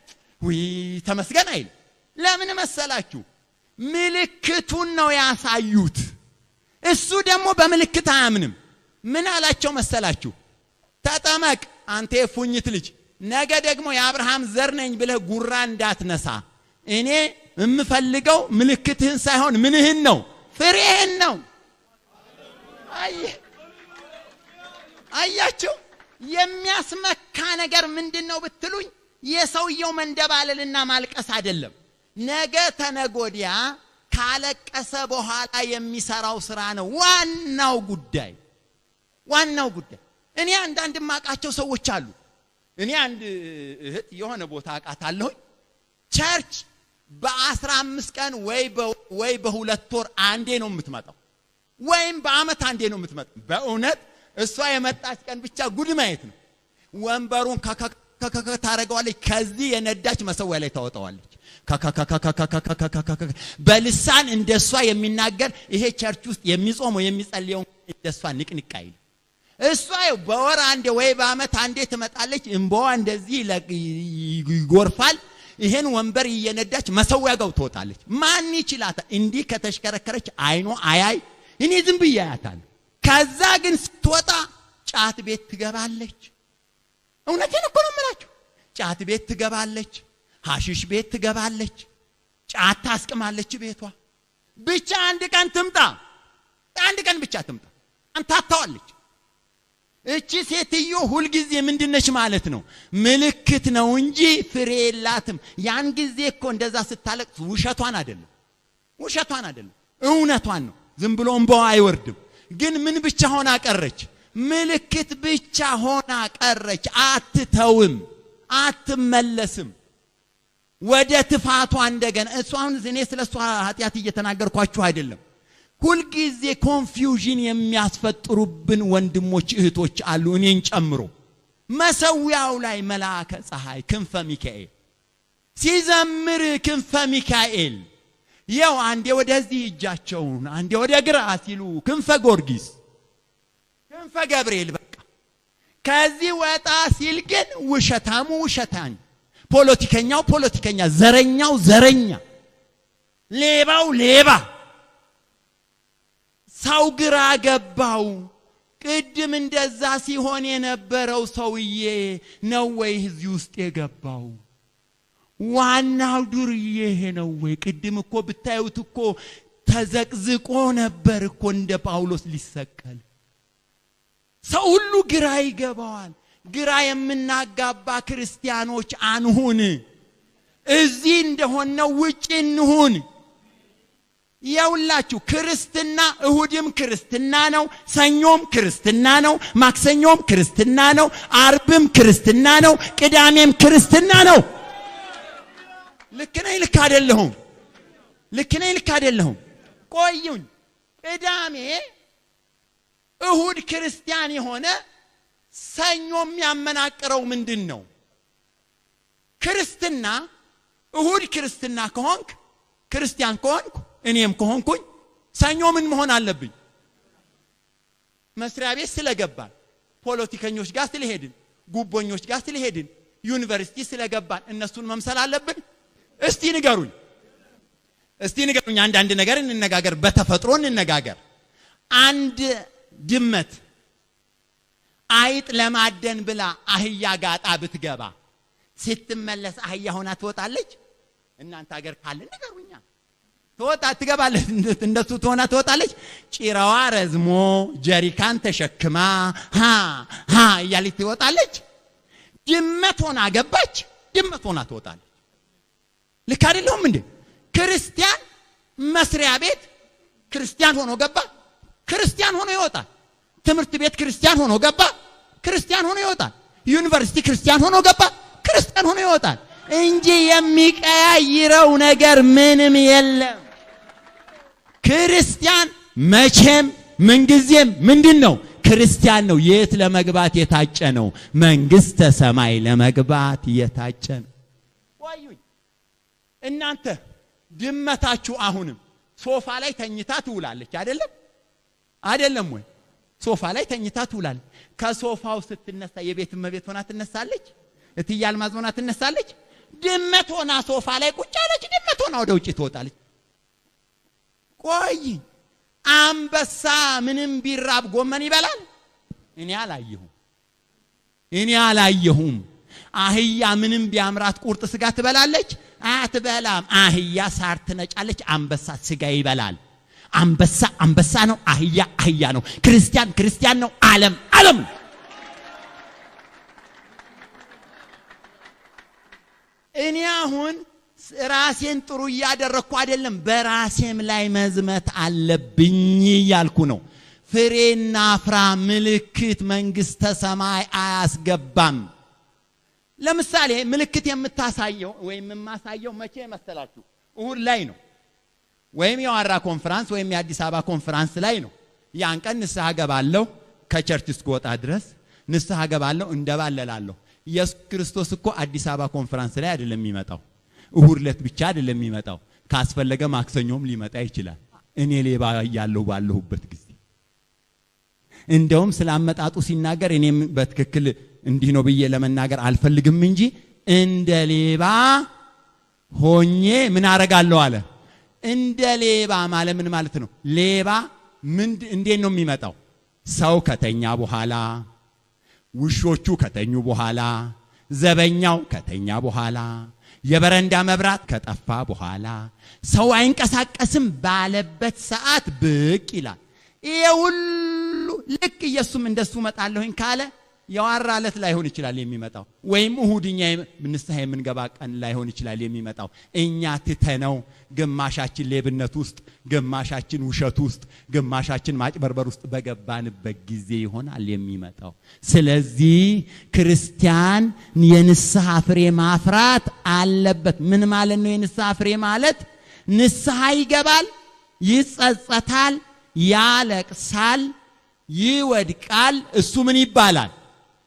ወይ ተመስገን አይል። ለምን መሰላችሁ? ምልክቱን ነው ያሳዩት። እሱ ደግሞ በምልክት አያምንም። ምን አላቸው መሰላችሁ? ተጠመቅ አንተ የፉኝት ልጅ፣ ነገ ደግሞ የአብርሃም ዘር ነኝ ብለህ ጉራ እንዳትነሳ። እኔ የምፈልገው ምልክትህን ሳይሆን ምንህን ነው? ፍሬህን ነው። አያችሁ የሚያስመካ ነገር ምንድነው ብትሉኝ የሰውየው መንደባለልና ማልቀስ አይደለም። ነገ ተነጎዲያ ካለቀሰ በኋላ የሚሰራው ስራ ነው ዋናው ጉዳይ። እኔ አንዳንድ ማቃቸው ሰዎች አሉ። እኔ አንድ እህት የሆነ ቦታ አቃታለሁ። ቸርች በ15 ቀን ወይ በሁለት ወር አንዴ ነው የምትመጣው፣ ወይም በአመት አንዴ ነው የምትመጣው። በእውነት እሷ የመጣች ቀን ብቻ ጉድ ማየት ነው። ወንበሩን ታረጋዋለች፣ ከዚህ የነዳች መሰዊያ ላይ ታወጣዋለች። በልሳን እንደሷ የሚናገር ይሄ ቸርች ውስጥ የሚጾመው የሚጸልየው እንደሷ ንቅንቅ አይል። እሷ በወር አንዴ ወይ በአመት አንዴ ትመጣለች። እንባዋ እንደዚህ ይጎርፋል። ይሄን ወንበር እየነዳች መሰዊያ ጋር ትወጣለች። ማን ይችላታል? እንዲህ ከተሽከረከረች አይኗ አያይ። እኔ ዝም ብዬ አያታለሁ። ከዛ ግን ስትወጣ ጫት ቤት ትገባለች። እውነቴን እኮ ነው የምላችሁ። ጫት ቤት ትገባለች፣ ሐሺሽ ቤት ትገባለች፣ ጫት ታስቅማለች ቤቷ። ብቻ አንድ ቀን ትምጣ፣ አንድ ቀን ብቻ ትምጣ፣ አንታታዋለች። እቺ ሴትዮ ሁልጊዜ ምንድነች ማለት ነው? ምልክት ነው እንጂ ፍሬ የላትም። ያን ጊዜ እኮ እንደዛ ስታለቅስ ውሸቷን አይደለም፣ እውነቷን ነው። ዝም ብሎ እንባዋ አይወርድም። ግን ምን ብቻ ሆና ቀረች? ምልክት ብቻ ሆና ቀረች። አትተውም፣ አትመለስም ወደ ትፋቷ እንደገና። እሷን እኔ ስለሷ ኃጢአት እየተናገርኳችሁ አይደለም። ሁሉ ጊዜ ኮንፊውዥን የሚያስፈጥሩብን ወንድሞች እህቶች አሉ እኔን ጨምሮ መሰዊያው ላይ መልአከ ፀሐይ ክንፈ ሚካኤል ሲዘምር ክንፈ ሚካኤል ያው አንዴ ወደዚህ እጃቸውን አንዴ ወደ ግራ ሲሉ ክንፈ ጊዮርጊስ ክንፈ ገብርኤል በቃ ከዚህ ወጣ ሲል ግን ውሸታሙ ውሸታኝ ፖለቲከኛው ፖለቲከኛ ዘረኛው ዘረኛ ሌባው ሌባ ሰው ግራ ገባው ቅድም እንደዛ ሲሆን የነበረው ሰውዬ ነው ወይ እዚህ ውስጥ የገባው ዋናው ዱርዬ ነው ወይ ቅድም እኮ ብታዩት እኮ ተዘቅዝቆ ነበር እኮ እንደ ጳውሎስ ሊሰቀል ሰው ሁሉ ግራ ይገባዋል ግራ የምናጋባ ክርስቲያኖች አንሁን እዚህ እንደሆነው ውጪ እንሁን ያውላችሁ ክርስትና እሁድም ክርስትና ነው ሰኞም ክርስትና ነው ማክሰኞም ክርስትና ነው አርብም ክርስትና ነው ቅዳሜም ክርስትና ነው ልክ ነኝ ልክ አይደለሁም ቆዩኝ ቅዳሜ እሁድ ክርስቲያን የሆነ ሰኞም ያመናቀረው ምንድነው ክርስትና እሁድ ክርስትና ከሆንክ ክርስቲያን ከሆንኩ እኔም ከሆንኩኝ ሰኞ ምን መሆን አለብኝ መስሪያ ቤት ስለገባን ፖለቲከኞች ጋር ስለሄድን ጉቦኞች ጋር ስለሄድን ዩኒቨርሲቲ ስለገባን እነሱን መምሰል አለብን እስቲ ንገሩኝ አንድ ነገር እንነጋገር በተፈጥሮ እንነጋገር አንድ ድመት አይጥ ለማደን ብላ አህያ ጋጣ ብትገባ ስትመለስ አህያ ሆና ትወጣለች እናንተ ሀገር ካለ ንገሩኛ ትገባለች እንደሱ ትወጣለች ጭራዋ ረዝሞ ጀሪካን ተሸክማ ሃ እያለች ትወጣለች ድመት ሆና ገባች ድመት ሆና ትወጣለች ልክ አይደለም እንዴ ክርስቲያን መስሪያ ቤት ክርስቲያን ሆኖ ገባ ክርስቲያን ሆኖ ይወጣል ትምህርት ቤት ክርስቲያን ሆኖ ገባ ክርስቲያን ሆኖ ይወጣል ዩኒቨርሲቲ ክርስቲያን ሆኖ ገባ ክርስቲያን ሆኖ ይወጣል እንጂ የሚቀያይረው ነገር ምንም የለም ክርስቲያን መቼም ምንጊዜም ምንድነው ክርስቲያን ነው የት ለመግባት የታጨ ነው መንግስተ ሰማይ ለመግባት የታጨ ነው ወዩኝ እናንተ ድመታችሁ አሁንም ሶፋ ላይ ተኝታ ትውላለች አይደለም ወይ ሶፋ ላይ ተኝታ ትውላለች ከሶፋው ስትነሳ የቤት እመቤት ሆና ትነሳለች እትያል ማዝሆና ትነሳለች ድመት ሆና ሶፋ ላይ ቁጭ አለች ድመት ሆና ወደ ውጪ ትወጣለች ቆይ አንበሳ ምንም ቢራብ ጎመን ይበላል እኔ አላየሁም አህያ ምንም ቢያምራት ቁርጥ ስጋ ትበላለች አትበላም አህያ ሳር ትነጫለች አንበሳ ስጋ ይበላል አንበሳ ነው አህያ ነው ክርስቲያን ነው ዓለም እኔ አሁን ራሴን ጥሩ ያደረኩ አይደለም በራሴም ላይ መዝመት አለብኝ ያልኩ ነው ፍሬና ፍራ ምልክት መንግስተ ሰማይ አያስገባም ለምሳሌ ምልክት የምታሳየው ወይም የማሳየው መቼ መሰላችሁ እሁድ ላይ ነው ወይም የዋራ ኮንፈረንስ ወይም የአዲስ አበባ ኮንፈረንስ ላይ ነው ያን ቀን ንስሐ ገባለሁ ከቸርች እስከወጣ ድረስ ንስሐ ገባለሁ እንደባለላለሁ ኢየሱስ ክርስቶስ እኮ አዲስ አበባ ኮንፈረንስ ላይ አይደለም የሚመጣው እሁድ ዕለት ብቻ አይደለም የሚመጣው ካስፈለገ ማክሰኞም ሊመጣ ይችላል እኔ ሌባ ያለው ባለሁበት ጊዜ እንደውም ስላመጣጡ ሲናገር እኔም በትክክል እንዲህ ነው ብዬ ለመናገር አልፈልግም እንጂ እንደ ሌባ ሆኜ ምን አረጋለሁ አለ እንደ ሌባ ማለት ምን ማለት ነው ሌባ እንዴት ነው የሚመጣው ሰው ከተኛ በኋላ ውሾቹ ከተኙ በኋላ ዘበኛው ከተኛ በኋላ የበረንዳ መብራት ከጠፋ በኋላ ሰው አይንቀሳቀስም ባለበት ሰዓት ብቅ ይላል ይሄ ሁሉ ልክ ኢየሱስም እንደሱ መጣለሁኝ ካለ የዋራለት ላይሆን ይችላል የሚመጣው ወይም እሁድኛ ንስሐ የምንገባ ቀን ላይሆን ይችላል የሚመጣው እኛ ትተነው ግማሻችን ሌብነት ውስጥ ግማሻችን ውሸት ውስጥ ግማሻችን ማጭበርበር ውስጥ በገባንበት ጊዜ ይሆናል የሚመጣው ስለዚህ ክርስቲያን የንስሐ ፍሬ ማፍራት አለበት ምን ማለት ነው የንስሐ ፍሬ ማለት ንስሐ ይገባል ይጸጸታል ያለቅሳል፣ ይወድቃል። እሱ ምን ይባላል?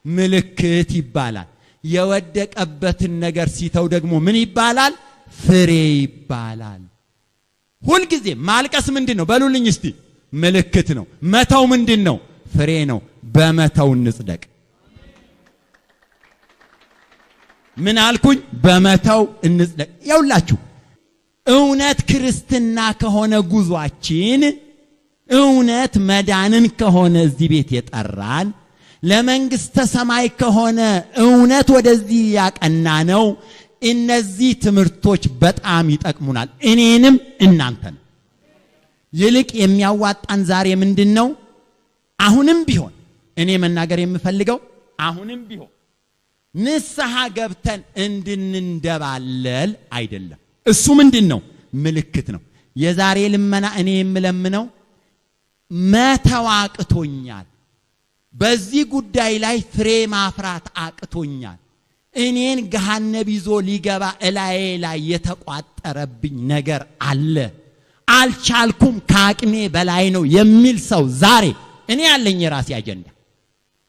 ምልክት ይባላል። የወደቀበትን ነገር ሲተው ደግሞ ምን ይባላል? ፍሬ ይባላል። ሁልጊዜ ማልቀስ ምንድነው? በሉልኝ እስቲ። ምልክት ነው። መተው ምንድነው? ፍሬ ነው። በመተው እንጽደቅ። ምን አልኩኝ? በመተው እንጽደቅ። ያውላችሁ እውነት ክርስትና ከሆነ ጉዟችን፣ እውነት መዳንን ከሆነ እዚህ ቤት የጠራን፣ ለመንግስተ ሰማይ ከሆነ እውነት ወደዚህ ያቀና ነው። እነዚህ ትምህርቶች በጣም ይጠቅሙናል፣ እኔንም እናንተን። ይልቅ የሚያዋጣን ዛሬ ምንድነው? አሁንም ቢሆን እኔ መናገር የምፈልገው አሁንም ቢሆን ንስሐ ገብተን እንድንንደባለል አይደለም። እሱ ምንድነው? ምልክት ነው። የዛሬ ልመና እኔ የምለምነው መተው አቅቶኛል፣ በዚህ ጉዳይ ላይ ፍሬ ማፍራት አቅቶኛል፣ እኔን ገሃነም ይዞ ሊገባ እላዬ ላይ የተቋጠረብኝ ነገር አለ፣ አልቻልኩም፣ ከአቅሜ በላይ ነው የሚል ሰው ዛሬ እኔ ያለኝ የራሴ አጀንዳ፣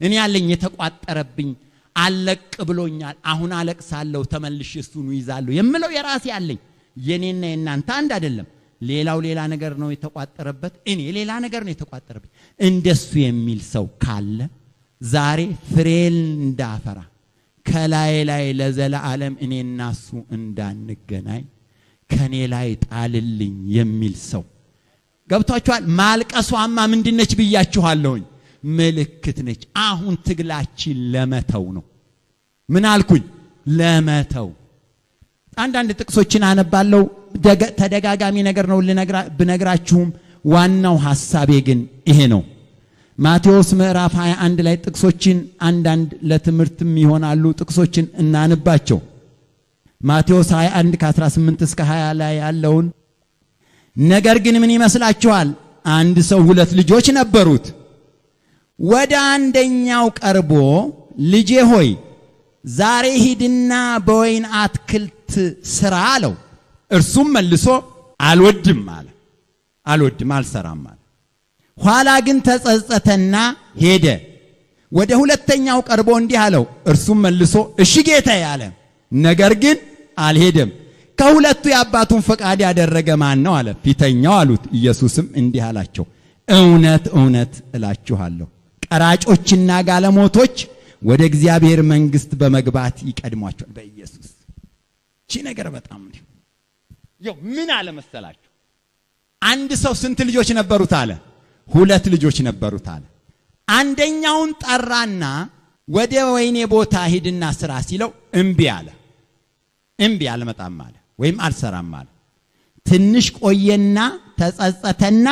እኔ ያለኝ የተቋጠረብኝ አለቅ ብሎኛል፣ አሁን አለቅሳለሁ፣ ተመልሼ እሱን ይዛለሁ የምለው የራሴ ያለኝ። የኔና የናንተ አንድ አይደለም። ሌላው ሌላ ነገር ነው የተቋጠረበት፣ እኔ ሌላ ነገር ነው የተቋጠረብኝ። እንደሱ የሚል ሰው ካለ ዛሬ ፍሬል እንዳፈራ ከላይ ላይ ለዘላለም እኔና እሱ እንዳንገናኝ ከኔ ላይ ጣልልኝ የሚል ሰው ገብቷችኋል? ማልቀሷማ ምንድነች ብያችኋለሁኝ? ምልክት ነች። አሁን ትግላችን ለመተው ነው። ምን አልኩኝ? ለመተው። አንዳንድ ጥቅሶችን አነባለሁ። ተደጋጋሚ ነገር ነው ብነግራችሁም ዋናው ሐሳቤ ግን ይሄ ነው። ማቴዎስ ምዕራፍ 21 ላይ ጥቅሶችን አንዳንድ ለትምህርትም ይሆናሉ ጥቅሶችን እናንባቸው። ማቴዎስ 21 ከ18 እስከ 20 ላይ ያለውን ነገር ግን ምን ይመስላችኋል? አንድ ሰው 2 ልጆች ነበሩት። ወደ አንደኛው ቀርቦ ልጄ ሆይ ዛሬ ሂድና በወይን አትክልት ስራ አለው። እርሱም መልሶ አልወድም አለ። አልወድም፣ አልሰራም አለ። ኋላ ግን ተጸጸተና ሄደ። ወደ ሁለተኛው ቀርቦ እንዲህ አለው። እርሱም መልሶ እሺ ጌታዬ አለ። ነገር ግን አልሄደም። ከሁለቱ የአባቱን ፈቃድ ያደረገ ማን ነው አለ። ፊተኛው አሉት። ኢየሱስም እንዲህ አላቸው፣ እውነት እውነት እላችኋለሁ ቀራጮችና ጋለሞቶች ወደ እግዚአብሔር መንግሥት በመግባት ይቀድሟቸዋል። በኢየሱስ እቺ ነገር በጣም ነው። ምን አለ መሰላችሁ? አንድ ሰው ስንት ልጆች ነበሩት አለ? 2 ልጆች ነበሩት አለ። አንደኛውን ጠራና ወደ ወይኔ ቦታ ሂድና ስራ ሲለው እምቢ አለ። እምቢ አልመጣም አለ፣ ወይም አልሰራም አለ። ትንሽ ቆየና ተጸጸተና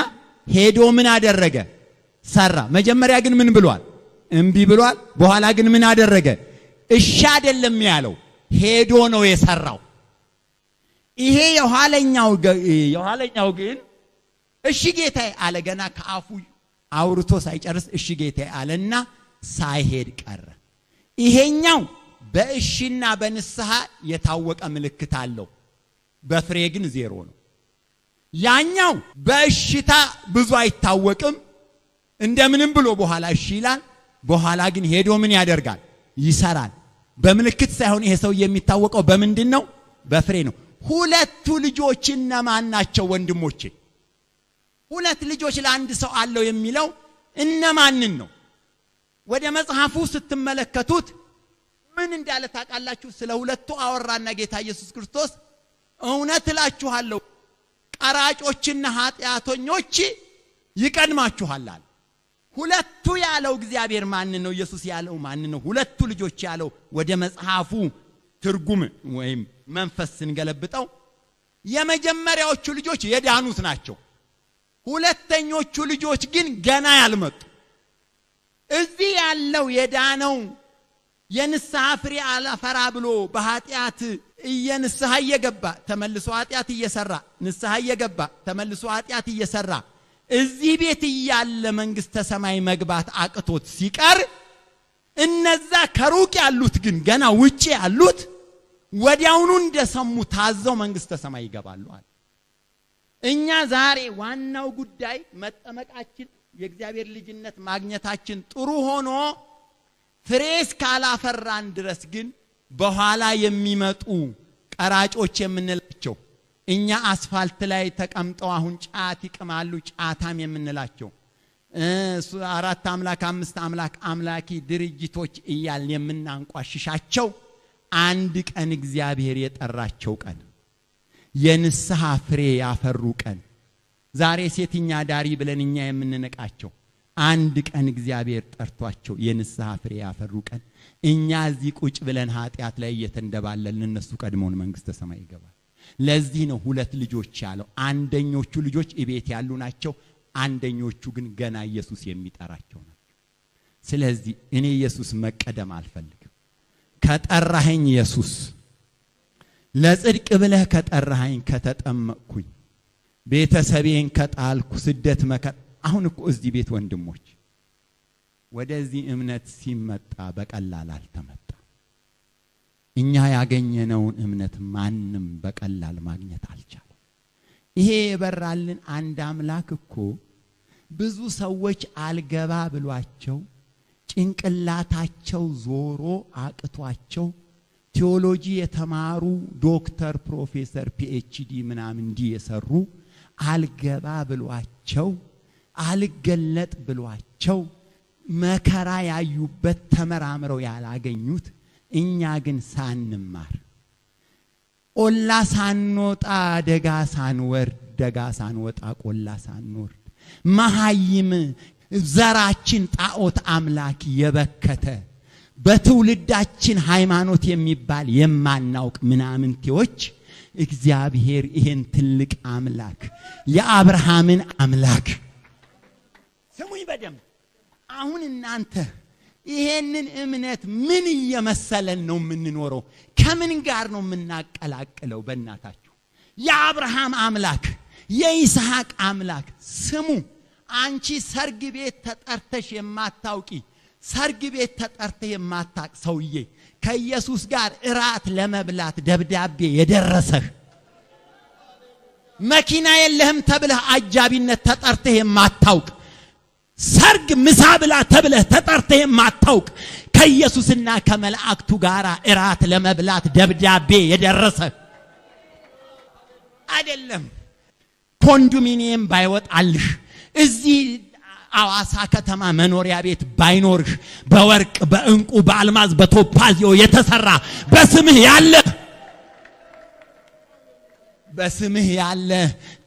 ሄዶ ምን አደረገ? ሰራ። መጀመሪያ ግን ምን ብሏል? እምቢ ብሏል። በኋላ ግን ምን አደረገ? እሺ አይደለም ያለው፣ ሄዶ ነው የሰራው። ይሄ የኋለኛው ግን እሺ ጌታዬ አለ። ገና ከአፉ አውርቶ ሳይጨርስ እሺ ጌታዬ አለና ሳይሄድ ቀረ። ይሄኛው በእሺና በንስሐ የታወቀ ምልክት አለው፣ በፍሬ ግን 0 ነው። ያኛው በእሽታ ብዙ አይታወቅም፣ እንደምንም ብሎ በኋላ እሺ ይላል። በኋላ ግን ሄዶ ምን ያደርጋል? ይሰራል። በምልክት ሳይሆን ይሄ ሰው የሚታወቀው በምንድን ነው? በፍሬ ነው። 2 ልጆች እነማን ናቸው ወንድሞቼ? 2 ልጆች ለአንድ ሰው አለው የሚለው እነማንን ነው? ወደ መጽሐፉ ስትመለከቱት ምን እንዳለ ታውቃላችሁ? ስለ 2ቱ አወራና ጌታ ኢየሱስ ክርስቶስ እውነት እላችኋለሁ ቀራጮችና ኃጢአተኞች ይቀድማችኋል አለ። 2ቱ ያለው እግዚአብሔር ማን ነው? ኢየሱስ ያለው ማን ነው? 2ቱ ልጆች ያለው ወደ መጽሐፉ ትርጉም ወይም መንፈስ ስንገለብጠው የመጀመሪያዎቹ ልጆች የዳኑት ናቸው። 2ኞቹ ልጆች ግን ገና ያልመጡ። እዚህ ያለው የዳነው የንስሐ ፍሬ አላፈራ ብሎ በኃጢአት እየንስሐ እየገባ ተመልሶ ኃጢአት እየሰራ ንስሐ እየገባ ተመልሶ ኃጢአት እየሰራ እዚህ ቤት እያለ መንግስተ ሰማይ መግባት አቅቶት ሲቀር እነዛ ከሩቅ ያሉት ግን ገና ውጪ ያሉት ወዲያውኑ እንደሰሙ ታዘው መንግስተ ሰማይ ይገባሉ አለ። እኛ ዛሬ ዋናው ጉዳይ መጠመቃችን የእግዚአብሔር ልጅነት ማግኘታችን ጥሩ ሆኖ ፍሬስ ካላፈራን ድረስ ግን በኋላ የሚመጡ ቀራጮች የምንላቸው እኛ አስፋልት ላይ ተቀምጠው አሁን ጫት ይቅማሉ ጫታም የምንላቸው አራት አምላክ አምስት አምላክ አምላኪ ድርጅቶች እያልን የምናንቋሽሻቸው አንድ ቀን እግዚአብሔር የጠራቸው ቀን የንስሐ ፍሬ ያፈሩ ቀን ዛሬ ሴትኛ ዳሪ ብለን እኛ የምንነቃቸው አንድ ቀን እግዚአብሔር ጠርቷቸው የንስሐ ፍሬ ያፈሩ ቀን እኛ እዚህ ቁጭ ብለን ኃጢአት ላይ እየተንደባለልን እነሱ ቀድሞን መንግስተ ሰማይ ይገባል። ለዚህ ነው ሁለት ልጆች ያለው። አንደኞቹ ልጆች እቤት ያሉ ናቸው፣ አንደኞቹ ግን ገና ኢየሱስ የሚጠራቸው ናቸው። ስለዚህ እኔ ኢየሱስ መቀደም አልፈልግም። ከጠራኸኝ ኢየሱስ ለጽድቅ ብለህ ከጠራኸኝ ከተጠመቅኩኝ ቤተሰቤን ከጣልኩ ስደት መከራ አሁን እኮ እዚህ ቤት ወንድሞች ወደዚህ እምነት ሲመጣ በቀላል አልተመጣ። እኛ ያገኘነውን እምነት ማንም በቀላል ማግኘት አልቻለም። ይሄ የበራልን አንድ አምላክ እኮ ብዙ ሰዎች አልገባ ብሏቸው ጭንቅላታቸው ዞሮ አቅቷቸው ቴዎሎጂ የተማሩ ዶክተር ፕሮፌሰር ፒኤችዲ ምናምን እንዲህ የሰሩ አልገባ ብሏቸው አልገለጥ ብሏቸው መከራ ያዩበት ተመራምረው ያላገኙት እኛ ግን ሳንማር ቆላ ሳንወጣ ደጋ ሳንወርድ ደጋ ሳንወጣ ቆላ ሳንወርድ መሃይም ዘራችን ጣዖት አምላክ የበከተ በትውልዳችን ሃይማኖት የሚባል የማናውቅ ምናምንቴዎች እግዚአብሔር ይሄን ትልቅ አምላክ የአብርሃምን አምላክ ስሙኝ በደንብ። አሁን እናንተ ይሄንን እምነት ምን እየመሰለን ነው የምንኖረው? ከምን ጋር ነው የምናቀላቅለው? በእናታችሁ የአብርሃም አምላክ የይስሐቅ አምላክ ስሙ። አንቺ ሰርግ ቤት ተጠርተሽ የማታውቂ ሰርግ ቤት ተጠርተህ የማታቅ ሰውዬ ከኢየሱስ ጋር እራት ለመብላት ደብዳቤ የደረሰህ መኪና የለህም ተብለህ አጃቢነት ተጠርተህ የማታውቅ ሰርግ ምሳ ብላ ተብለህ ተጠርተህ የማታውቅ ከኢየሱስና ከመላእክቱ ጋር እራት ለመብላት ደብዳቤ የደረሰህ አይደለም። ኮንዶሚኒየም ባይወጣልሽ እዚህ አዋሳ ከተማ መኖሪያ ቤት ባይኖርሽ በወርቅ በእንቁ በአልማዝ በቶፓዚዮ የተሰራ በስምህ ያለ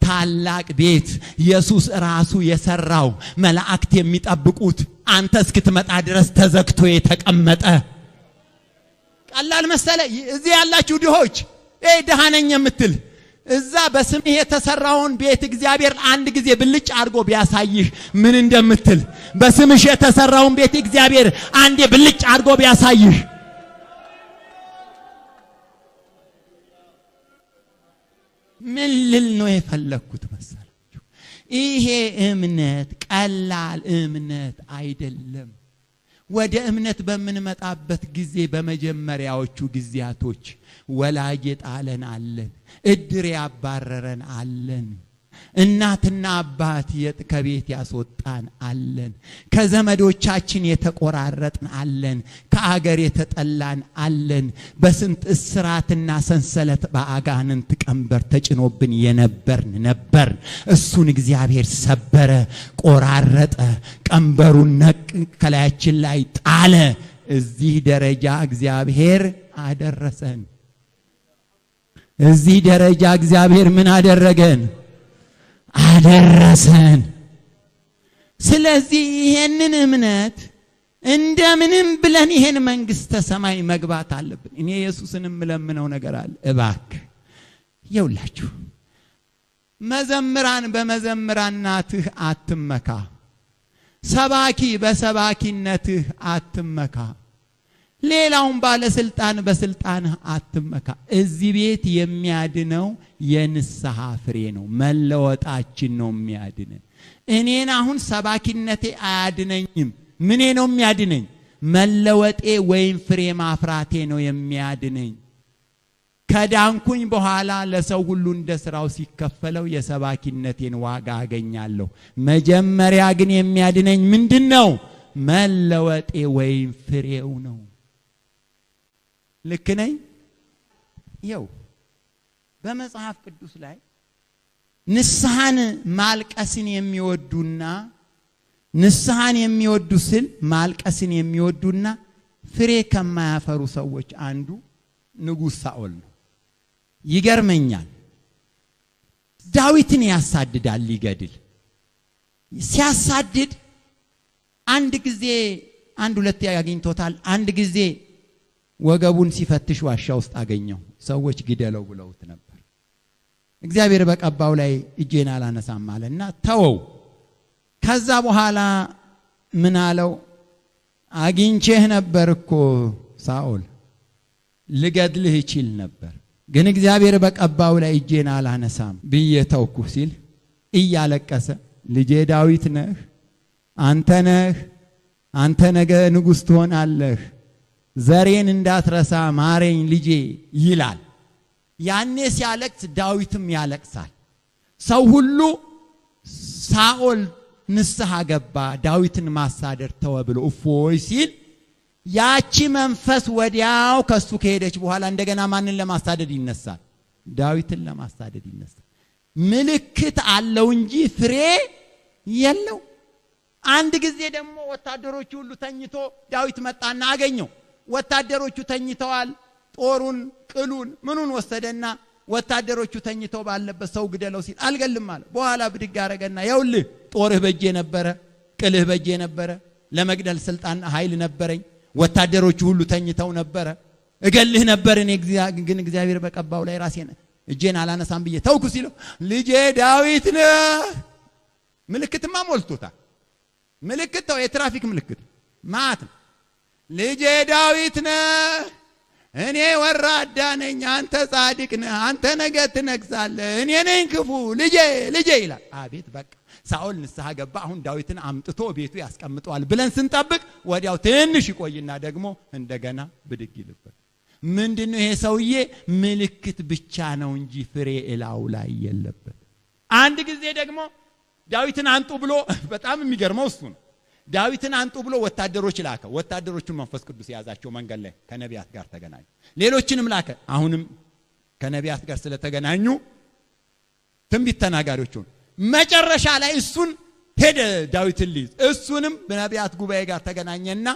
ታላቅ ቤት ኢየሱስ ራሱ የሰራው መላእክት የሚጠብቁት አንተ እስክትመጣ ድረስ ተዘግቶ የተቀመጠ ቀላል መሰለ? እዚህ ያላችሁ ድሆች ደሃ ነኝ የምትል እዛ በስምህ የተሰራውን ቤት እግዚአብሔር አንድ ጊዜ ብልጭ አድርጎ ቢያሳይህ ምን እንደምትል፣ በስምሽ የተሰራውን ቤት እግዚአብሔር አንዴ ብልጭ አድርጎ ቢያሳይህ ምን ልል ነው የፈለኩት መሰላችሁ? ይሄ እምነት ቀላል እምነት አይደለም። ወደ እምነት በምንመጣበት ጊዜ በመጀመሪያዎቹ ጊዜያቶች ወላጅ ጣለን አለን፣ እድር ያባረረን አለን፣ እናትና አባት ከቤት ያስወጣን አለን፣ ከዘመዶቻችን የተቆራረጥን አለን፣ ከአገር የተጠላን አለን። በስንት እስራትና ሰንሰለት በአጋንንት ቀንበር ተጭኖብን የነበርን ነበር። እሱን እግዚአብሔር ሰበረ፣ ቆራረጠ፣ ቀንበሩን ከላያችን ላይ ጣለ። እዚህ ደረጃ እግዚአብሔር አደረሰን። እዚህ ደረጃ እግዚአብሔር ምን አደረገን? አደረሰን። ስለዚህ ይሄንን እምነት እንደምንም ብለን ይሄን መንግስተ ሰማይ መግባት አለብን። እኔ ኢየሱስንም ለምነው ነገር አለ። እባክህ ይውላችሁ መዘምራን በመዘምራናትህ አትመካ፣ ሰባኪ በሰባኪነትህ አትመካ፣ ሌላውን ባለስልጣን በስልጣንህ አትመካ። እዚህ ቤት የሚያድነው የንስሐ ፍሬ ነው፣ መለወጣችን ነው የሚያድነን። እኔን አሁን ሰባኪነቴ አያድነኝም። ምኔ ነው የሚያድነኝ? መለወጤ ወይም ፍሬ ማፍራቴ ነው የሚያድነኝ። ከዳንኩኝ በኋላ ለሰው ሁሉ እንደ ሥራው ሲከፈለው የሰባኪነቴን ዋጋ አገኛለሁ። መጀመሪያ ግን የሚያድነኝ ምንድነው? መለወጤ ወይም ፍሬው ነው። ልክ ነኝ? ይኸው በመጽሐፍ ቅዱስ ላይ ንስሐን ማልቀስን የሚወዱና ንስሐን የሚወዱ ስል ማልቀስን የሚወዱና ፍሬ ከማያፈሩ ሰዎች አንዱ ንጉሥ ሳኦል ነው። ይገርመኛል። ዳዊትን ያሳድዳል ሊገድል ሲያሳድድ አንድ ጊዜ አንድ ሁለት ያገኝቶታል። አንድ ጊዜ ወገቡን ሲፈትሽ ዋሻ ውስጥ አገኘው። ሰዎች ግደለው ብለውት ነበር። እግዚአብሔር በቀባው ላይ እጄን አላነሳም አለና ተወው። ከዛ በኋላ ምን አለው? አግኝቼህ ነበር እኮ ሳኦል፣ ልገድልህ ይችል ነበር፣ ግን እግዚአብሔር በቀባው ላይ እጄን አላነሳም ብዬ ተውኩ ሲል እያለቀሰ ልጄ ዳዊት ነህ፣ አንተ ነገ ንጉሥ ትሆናለህ፣ ዘሬን እንዳትረሳ ማረኝ ልጄ ይላል። ያኔ ሲያለቅስ ዳዊትም ያለቅሳል። ሰው ሁሉ ሳኦል ንስሐ ገባ ዳዊትን ማሳደድ ተወ ብሎ እፎይ ሲል ያቺ መንፈስ ወዲያው ከሱ ከሄደች በኋላ እንደገና ማንን ለማሳደድ ይነሳል? ዳዊትን ለማሳደድ ይነሳል። ምልክት አለው እንጂ ፍሬ የለው። አንድ ጊዜ ደግሞ ወታደሮቹ ሁሉ ተኝቶ ዳዊት መጣና አገኘው። ወታደሮቹ ተኝተዋል። ጦሩን ቅሉን ምኑን ወሰደና ወታደሮቹ ተኝተው ባለበት ሰው ግደለው ሲል አልገልም አለ። በኋላ ብድግ አረገና ይኸውልህ ጦርህ በእጄ ነበረ፣ ቅልህ በእጄ ነበረ፣ ለመግደል ስልጣን ኃይል ነበረኝ፣ ወታደሮቹ ሁሉ ተኝተው ነበረ፣ እገልህ ነበር። እኔ ግን እግዚአብሔር በቀባው ላይ ራሴን እጄን አላነሳም ብዬ ተውኩ ሲለው ልጄ ዳዊት ነህ። ምልክትማ ሞልቶታል። ምልክት ነው፣ የትራፊክ ምልክት ማት ነው። ልጄ ዳዊት ነህ፣ እኔ ወራዳ ነኝ፣ አንተ ጻድቅ ነህ፣ አንተ ነገ ትነግሳለህ፣ እኔ ነኝ ክፉ፣ ልጄ ይላል። አቤት በቃ ሳኦል ንስሐ ገባ። አሁን ዳዊትን አምጥቶ ቤቱ ያስቀምጠዋል ብለን ስንጠብቅ ወዲያው ትንሽ ይቆይና ደግሞ እንደገና ብድግ ይልበት። ምንድነው ይሄ ሰውዬ? ምልክት ብቻ ነው እንጂ ፍሬ እላው ላይ የለበት። አንድ ጊዜ ደግሞ ዳዊትን አንጡ ብሎ በጣም የሚገርመው እሱ ነው። ዳዊትን አንጡ ብሎ ወታደሮች ላከ። ወታደሮቹን መንፈስ ቅዱስ ያዛቸው። መንገድ ላይ ከነቢያት ጋር ተገናኙ። ሌሎችንም ላከ። አሁንም ከነቢያት ጋር ስለተገናኙ ትንቢት ተናጋሪዎች ሆኑ። መጨረሻ ላይ እሱን ሄደ ዳዊትን ሊይዝ። እሱንም በነቢያት ጉባኤ ጋር ተገናኘና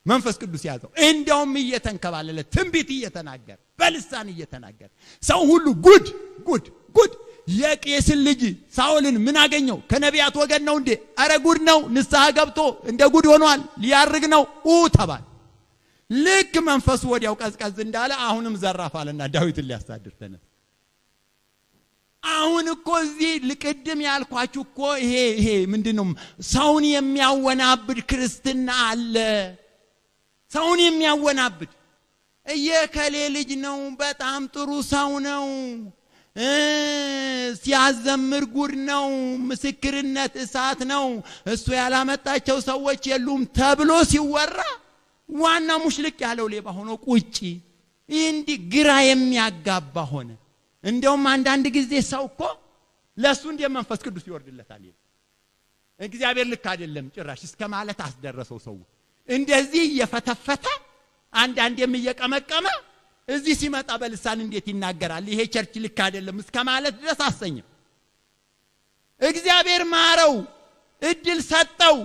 መንፈስ ቅዱስ ያዘው። እንዲያውም እየተንከባለለ ትንቢት እየተናገረ በልሳን እየተናገረ ሰው ሁሉ ጉድ ጉድ ጉድ የቄስን ልጅ ሳኦልን ምን አገኘው? ከነቢያት ወገን ነው እንዴ? አረ ጉድ ነው። ንስሐ ገብቶ እንደ ጉድ ሆኗል። ሊያርግ ነው ተባለ። ልክ መንፈሱ ወዲያው ቀዝቀዝ እንዳለ አሁንም ዘራፋልና ዳዊትን ሊያሳድር ተነሳ። አሁን እኮ እዚህ ልቅድም ያልኳችሁ እኮ ይሄ ምንድነው? ሰውን የሚያወናብድ ክርስትና አለ። ሰውን የሚያወናብድ የከሌ ልጅ ነው፣ በጣም ጥሩ ሰው ነው፣ ሲያዘምር ጉድ ነው፣ ምስክርነት እሳት ነው፣ እሱ ያላመጣቸው ሰዎች የሉም ተብሎ ሲወራ ዋና ሙሽልቅ ያለው ሌባ ሆኖ ቁጪ እንዲህ ግራ የሚያጋባ ሆነ። እንደውም አንዳንድ ጊዜ ሰው እኮ ለሱ እንደ መንፈስ ቅዱስ ይወርድለታል። እግዚአብሔር ልክ አይደለም ጭራሽ እስከ ማለት አስደረሰው። ሰው እንደዚህ እየፈተፈተ አንዳንዴም እየቀመቀመ እዚህ ሲመጣ በልሳን እንዴት ይናገራል? ይሄ ቸርች ልክ አይደለም እስከ ማለት ድረስ አሰኘው። እግዚአብሔር ማረው፣ እድል ሰጠው።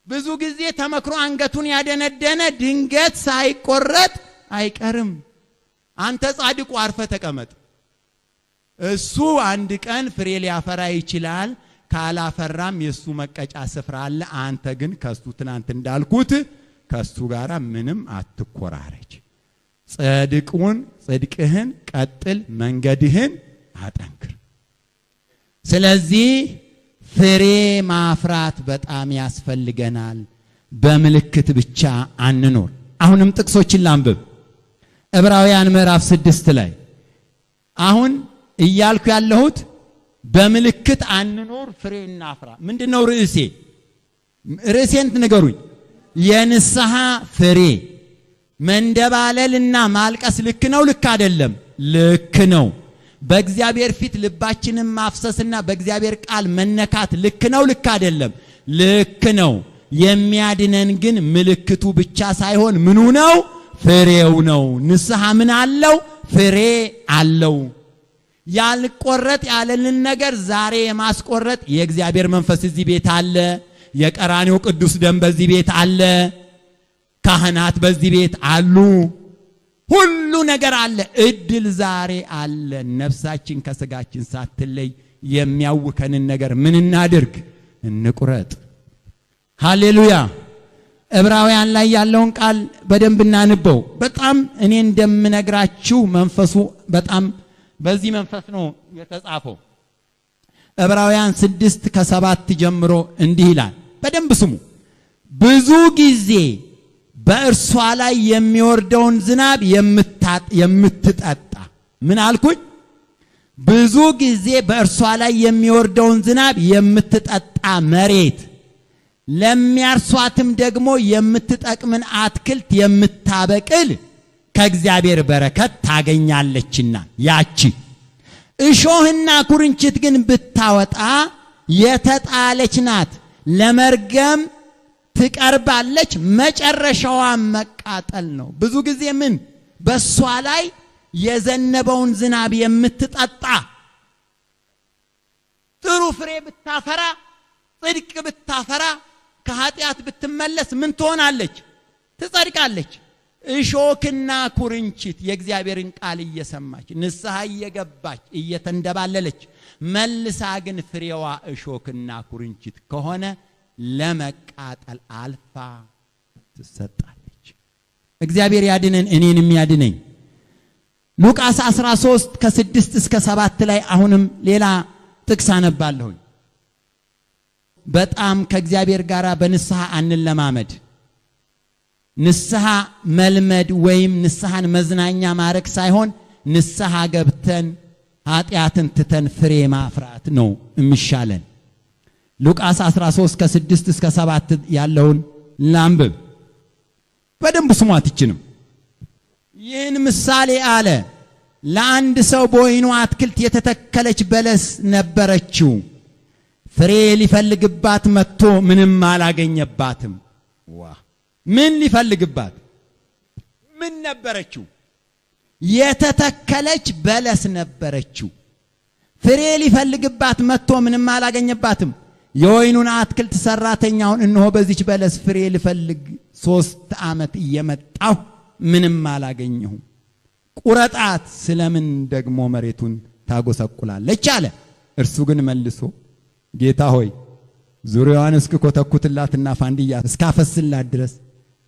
ብዙ ጊዜ ተመክሮ አንገቱን ያደነደነ ድንገት ሳይቆረጥ አይቀርም። አንተ ጻድቁ አርፈ ተቀመጥ። እሱ አንድ ቀን ፍሬ ሊያፈራ ይችላል። ካላፈራም የሱ መቀጫ ስፍራ አለ። አንተ ግን ከሱ ትናንት እንዳልኩት ከሱ ጋራ ምንም አትቆራረጅ። ጽድቅህን ቀጥል፣ መንገድህን አጠንክር። ስለዚህ ፍሬ ማፍራት በጣም ያስፈልገናል። በምልክት ብቻ አንኖር። አሁንም ጥቅሶችን ላንብብ። ዕብራውያን ምዕራፍ 6 ላይ አሁን እያልኩ ያለሁት በምልክት አንኖር፣ ፍሬ እናፍራ። ምንድነው ርዕሴ? ርዕሴን ንገሩኝ። የንስሐ ፍሬ መንደባለልና ማልቀስ ልክ ነው ልክ አይደለም? ልክ ነው። በእግዚአብሔር ፊት ልባችንን ማፍሰስና በእግዚአብሔር ቃል መነካት ልክ ነው ልክ አይደለም? ልክ ነው። የሚያድነን ግን ምልክቱ ብቻ ሳይሆን ምኑ ነው? ፍሬው ነው። ንስሐ ምን አለው? ፍሬ አለው። ያልቆረጥ ያለልን ነገር ዛሬ የማስቆረጥ የእግዚአብሔር መንፈስ እዚህ ቤት አለ። የቀራንዮ ቅዱስ ደም በዚህ ቤት አለ። ካህናት በዚህ ቤት አሉ። ሁሉ ነገር አለ። እድል ዛሬ አለ። ነፍሳችን ከስጋችን ሳትለይ የሚያውከንን ነገር ምን እናድርግ? እንቁረጥ። ሃሌሉያ። ዕብራውያን ላይ ያለውን ቃል በደንብ እናንበው። በጣም እኔ እንደምነግራችሁ መንፈሱ በጣም በዚህ መንፈስ ነው የተጻፈው። ዕብራውያን 6:7 ጀምሮ እንዲህ ይላል። በደንብ ስሙ። ብዙ ጊዜ በእርሷ ላይ የሚወርደውን ዝናብ የምትጠጣ ምን አልኩኝ? ብዙ ጊዜ በእርሷ ላይ የሚወርደውን ዝናብ የምትጠጣ መሬት ለሚያርሷትም ደግሞ የምትጠቅምን አትክልት የምታበቅል ከእግዚአብሔር በረከት ታገኛለችና። ያቺ እሾህና ኩርንችት ግን ብታወጣ የተጣለች ናት፣ ለመርገም ትቀርባለች፣ መጨረሻዋ መቃጠል ነው። ብዙ ጊዜ ምን በሷ ላይ የዘነበውን ዝናብ የምትጠጣ ጥሩ ፍሬ ብታፈራ፣ ጽድቅ ብታፈራ፣ ከኃጢአት ብትመለስ ምን ትሆናለች? ትጸድቃለች። እሾክና ኩርንችት የእግዚአብሔርን ቃል እየሰማች ንስሐ እየገባች እየተንደባለለች መልሳ ግን ፍሬዋ እሾክና ኩርንችት ከሆነ ለመቃጠል አልፋ ትሰጣለች። እግዚአብሔር ያድነን፣ እኔንም ያድነኝ። ሉቃስ 13:6-7 ላይ አሁንም ሌላ ጥቅስ አነባለሁኝ። በጣም ከእግዚአብሔር ጋር በንስሐ አንለማመድ። ንስሐ መልመድ ወይም ንስሐን መዝናኛ ማረክ ሳይሆን ንስሐ ገብተን ኃጢአትን ትተን ፍሬ ማፍራት ነው የሚሻለን። ሉቃስ 13:6-7 ያለውን ላንብብ። በደንብ ስሟት። ይችንም ይህን ምሳሌ አለ። ለአንድ ሰው በወይኑ አትክልት የተተከለች በለስ ነበረችው። ፍሬ ሊፈልግባት መጥቶ ምንም አላገኘባትም። ምን ሊፈልግባት? ምን ነበረችው? የተተከለች በለስ ነበረችው። ፍሬ ሊፈልግባት መጥቶ ምንም አላገኘባትም። የወይኑን አትክልት ሰራተኛውን እነሆ በዚች በለስ ፍሬ ልፈልግ 3 ዓመት እየመጣሁ ምንም አላገኘሁም፣ ቁረጣት፣ ስለምን ደግሞ መሬቱን ታጎሰቁላለች አለ። እርሱ ግን መልሶ ጌታ ሆይ ዙሪያዋን እስክኮተኩትላትና ፋንድያ እስካፈስላት ድረስ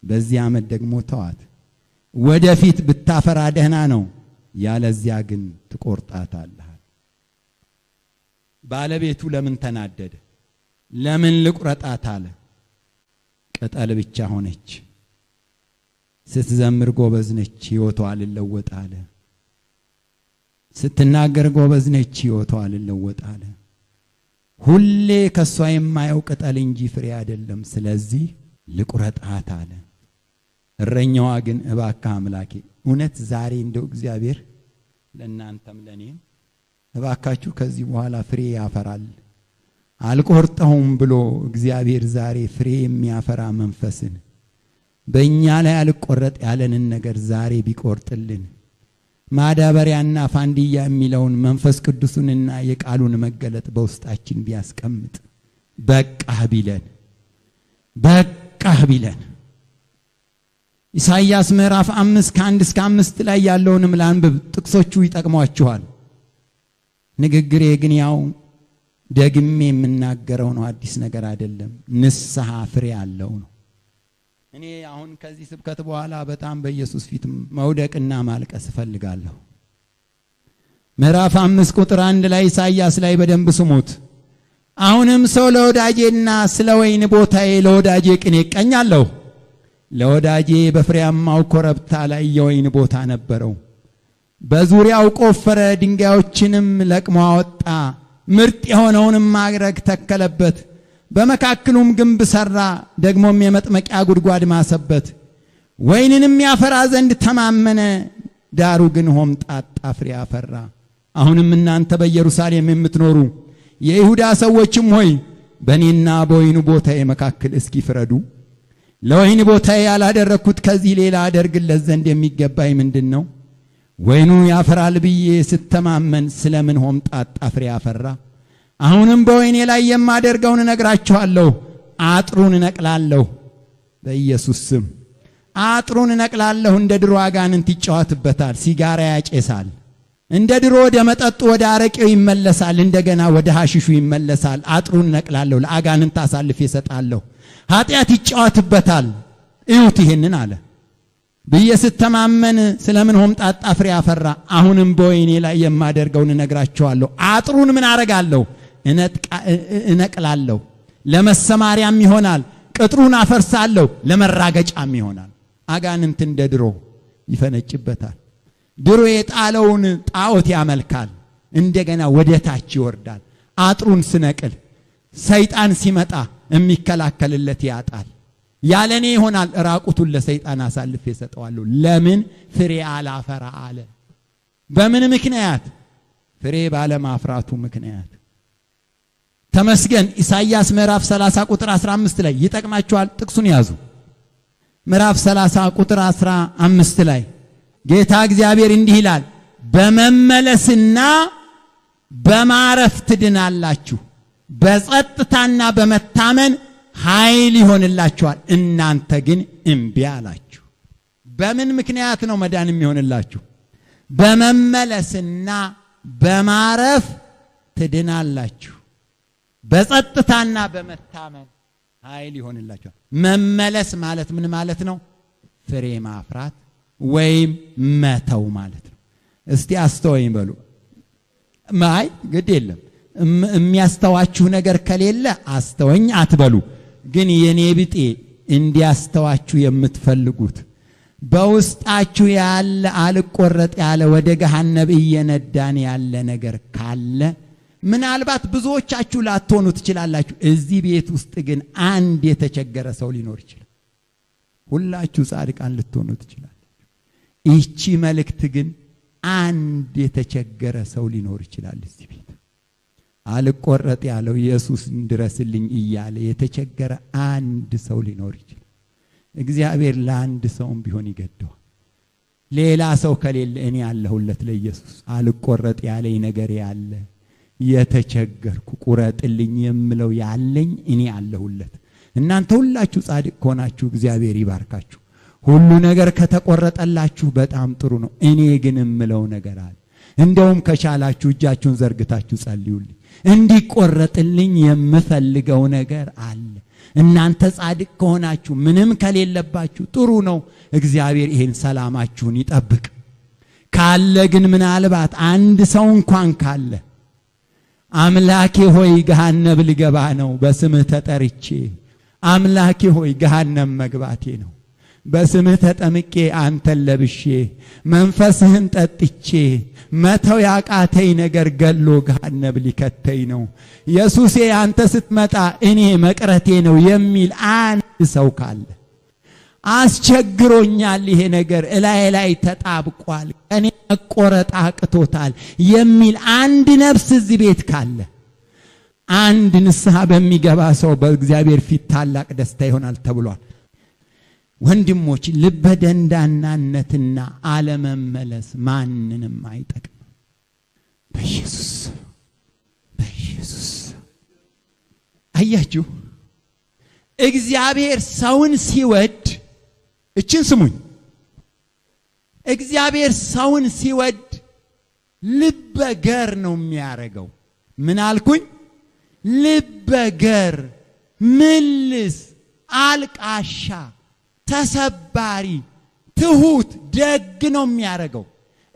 በዚህ ዓመት ደግሞ ተዋት፣ ወደፊት ብታፈራ ደህና ነው፣ ያለዚያ ግን ትቆርጣታለህ። ባለቤቱ ለምን ተናደደ? ለምን ልቁረጣት አለ? ቅጠል ብቻ ሆነች። ስትዘምር ጎበዝ ነች፣ ሕይወቷ አልለወጥ አለ። ስትናገር ጎበዝ ነች፣ ሕይወቷ አልለወጥ አለ። ሁሌ ከሷ የማየው ቅጠል እንጂ ፍሬ አይደለም፣ ስለዚህ ልቁረጣት አለ። እረኛዋ ግን እባክህ አምላኬ እውነት ዛሬ እንደው እግዚአብሔር ለእናንተም ለኔም እባካችሁ ከዚህ በኋላ ፍሬ ያፈራል አልቆርጠውም ብሎ እግዚአብሔር ዛሬ ፍሬ የሚያፈራ መንፈስን በእኛ ላይ አልቆረጥ ያለንን ነገር ዛሬ ቢቆርጥልን፣ ማዳበሪያና ፋንድያ የሚለውን መንፈስ ቅዱስንና የቃሉን መገለጥ በውስጣችን ቢያስቀምጥ፣ በቃህ ቢለን ኢሳይያስ ምዕራፍ 5:1-5 ላይ ያለውንም ላንብብ። ጥቅሶቹ ይጠቅሟችኋል። ንግግሬ ግን ያው ደግሜ የምናገረው ነው፣ አዲስ ነገር አይደለም። ንስሐ ፍሬ ያለው ነው። እኔ አሁን ከዚህ ስብከት በኋላ በጣም በኢየሱስ ፊት መውደቅና ማልቀስ እፈልጋለሁ። ምዕራፍ 5:1 ላይ ኢሳይያስ ላይ በደንብ ስሙት። አሁንም ሰው ለወዳጄና ስለ ወይን ቦታዬ ለወዳጄ ቅኔ እቀኛለሁ። ለወዳጄ በፍሬያማው ኮረብታ ላይ የወይን ቦታ ነበረው። በዙሪያው ቆፈረ፣ ድንጋዮችንም ለቅሞ አወጣ፣ ምርጥ የሆነውንም ማዕረግ ተከለበት። በመካከሉም ግንብ ሰራ፣ ደግሞም የመጥመቂያ ጉድጓድ ማሰበት። ወይንንም ያፈራ ዘንድ ተማመነ። ዳሩ ግን ሆምጣጣ ፍሬ አፈራ። አሁንም እናንተ በኢየሩሳሌም የምትኖሩ የይሁዳ ሰዎችም ሆይ በእኔና በወይኑ ቦታዬ መካከል እስኪ ፍረዱ። ለወይን ቦታዬ ያላደረግኩት ከዚህ ሌላ አደርግለት ዘንድ የሚገባኝ ምንድን ነው? ወይኑ ያፈራል ብዬ ስተማመን ስለምን ሆምጣጣ ፍሬ አፈራ? አሁንም በወይኔ ላይ የማደርገውን እነግራችኋለሁ። አጥሩን እነቅላለሁ። በኢየሱስ ስም አጥሩን እነቅላለሁ። እንደ ድሮ አጋንንት ይጫወትበታል፣ ሲጋራ ያጨሳል። እንደ ድሮ ወደ መጠጡ ወደ አረቄው ይመለሳል፣ እንደገና ወደ ሐሺሹ ይመለሳል። አጥሩን እነቅላለሁ፣ ለአጋንንት አሳልፌ እሰጣለሁ። ኃጢአት ይጫወትበታል። እዩት ይሄንን አለ ብዬ ስተማመን ስለምን ሆምጣጣ ፍሬ አፈራ? አሁንም በወይኔ ላይ የማደርገውን እነግራችኋለሁ። አጥሩን ምን አረጋለሁ? እነቅላለሁ። ለመሰማሪያም ይሆናል። ቅጥሩን አፈርሳለሁ፣ ለመራገጫም ይሆናል። አጋንንት እንደ ድሮ ይፈነጭበታል። ድሮ የጣለውን ጣዖት ያመልካል፣ እንደገና ወደ ታች ይወርዳል። አጥሩን ስነቅል ሰይጣን ሲመጣ የሚከላከልለት ያጣል። ያለኔ ይሆናል። ራቁቱን ለሰይጣን አሳልፌ እሰጠዋለሁ። ለምን? ፍሬ አላፈራ አለ። በምን ምክንያት? ፍሬ ባለማፍራቱ ምክንያት። ተመስገን። ኢሳይያስ ምዕራፍ 30 ቁጥር 15 ላይ ይጠቅማችኋል። ጥቅሱን ያዙ። ምዕራፍ 30 ቁጥር 15 ላይ ጌታ እግዚአብሔር እንዲህ ይላል፣ በመመለስና በማረፍ ትድናላችሁ፣ በጸጥታና በመታመን ኃይል ይሆንላችኋል። እናንተ ግን እምቢ አላችሁ። በምን ምክንያት ነው መዳን የሚሆንላችሁ? በመመለስና በማረፍ ትድናላችሁ፣ በጸጥታና በመታመን ኃይል ይሆንላችኋል። መመለስ ማለት ምን ማለት ነው? ፍሬ ማፍራት ወይም መተው ማለት ነው። እስቲ አስተወኝ በሉ። ማይ ግድ የለም የሚያስተዋችሁ ነገር ከሌለ አስተወኝ አትበሉ። ግን የኔ ብጤ እንዲያስተዋችሁ የምትፈልጉት በውስጣችሁ ያለ አልቆረጥ ያለ ወደ ገሃነም እየነዳን ያለ ነገር ካለ ምናልባት ብዙዎቻችሁ ላትሆኑ ትችላላችሁ። እዚህ ቤት ውስጥ ግን አንድ የተቸገረ ሰው ሊኖር ይችላል። ሁላችሁ ጻድቃን ልትሆኑ ትችላላችሁ። ይቺ መልእክት ግን አንድ የተቸገረ ሰው ሊኖር ይችላል እዚህ ቤት። አልቆረጥ ያለው ኢየሱስ እንድረስልኝ እያለ የተቸገረ አንድ ሰው ሊኖር ይችላል። እግዚአብሔር ለአንድ ሰውም ቢሆን ይገደዋል። ሌላ ሰው ከሌለ እኔ ያለሁለት ለኢየሱስ። አልቆረጥ ያለኝ ነገር ያለ የተቸገርኩ ቁረጥልኝ የምለው ያለኝ እኔ ያለሁለት። እናንተ ሁላችሁ ጻድቅ ከሆናችሁ እግዚአብሔር ይባርካችሁ። ሁሉ ነገር ከተቆረጠላችሁ በጣም ጥሩ ነው። እኔ ግን የምለው ነገር አለ። እንደውም ከቻላችሁ እጃችሁን ዘርግታችሁ ጸልዩልኝ። እንዲቆረጥልኝ የምፈልገው ነገር አለ። እናንተ ጻድቅ ከሆናችሁ ምንም ከሌለባችሁ ጥሩ ነው። እግዚአብሔር ይሄን ሰላማችሁን ይጠብቅ። ካለ ግን ምናልባት አንድ ሰው እንኳን ካለ አምላኬ ሆይ ገሃነም ልገባ ነው በስምህ ተጠርቼ፣ አምላኬ ሆይ ገሃነም መግባቴ ነው በስምህ ተጠምቄ አንተን ለብሼ መንፈስህን ጠጥቼ መተው ያቃተኝ ነገር ገሎ ገሃነም ሊከተኝ ነው፣ ኢየሱሴ አንተ ስትመጣ እኔ መቅረቴ ነው የሚል አንድ ሰው ካለ፣ አስቸግሮኛል ይሄ ነገር ላይ ተጣብቋል እኔ መቆረጥ አቅቶታል የሚል አንድ ነፍስ እዚህ ቤት ካለ፣ አንድ ንስሐ በሚገባ ሰው በእግዚአብሔር ፊት ታላቅ ደስታ ይሆናል ተብሏል። ወንድሞች፣ ልበ ደንዳናነትና አለመመለስ ማንንም አይጠቅም። በኢየሱስ አያችሁ፣ እግዚአብሔር ሰውን ሲወድ፣ እችን ስሙኝ፣ እግዚአብሔር ሰውን ሲወድ ልበ ገር ነው የሚያረገው። ምን አልኩኝ? ልበ ገር፣ ምልስ፣ አልቃሻ፣ ተሰባሪ፣ ትሁት፣ ደግ ነው የሚያረገው።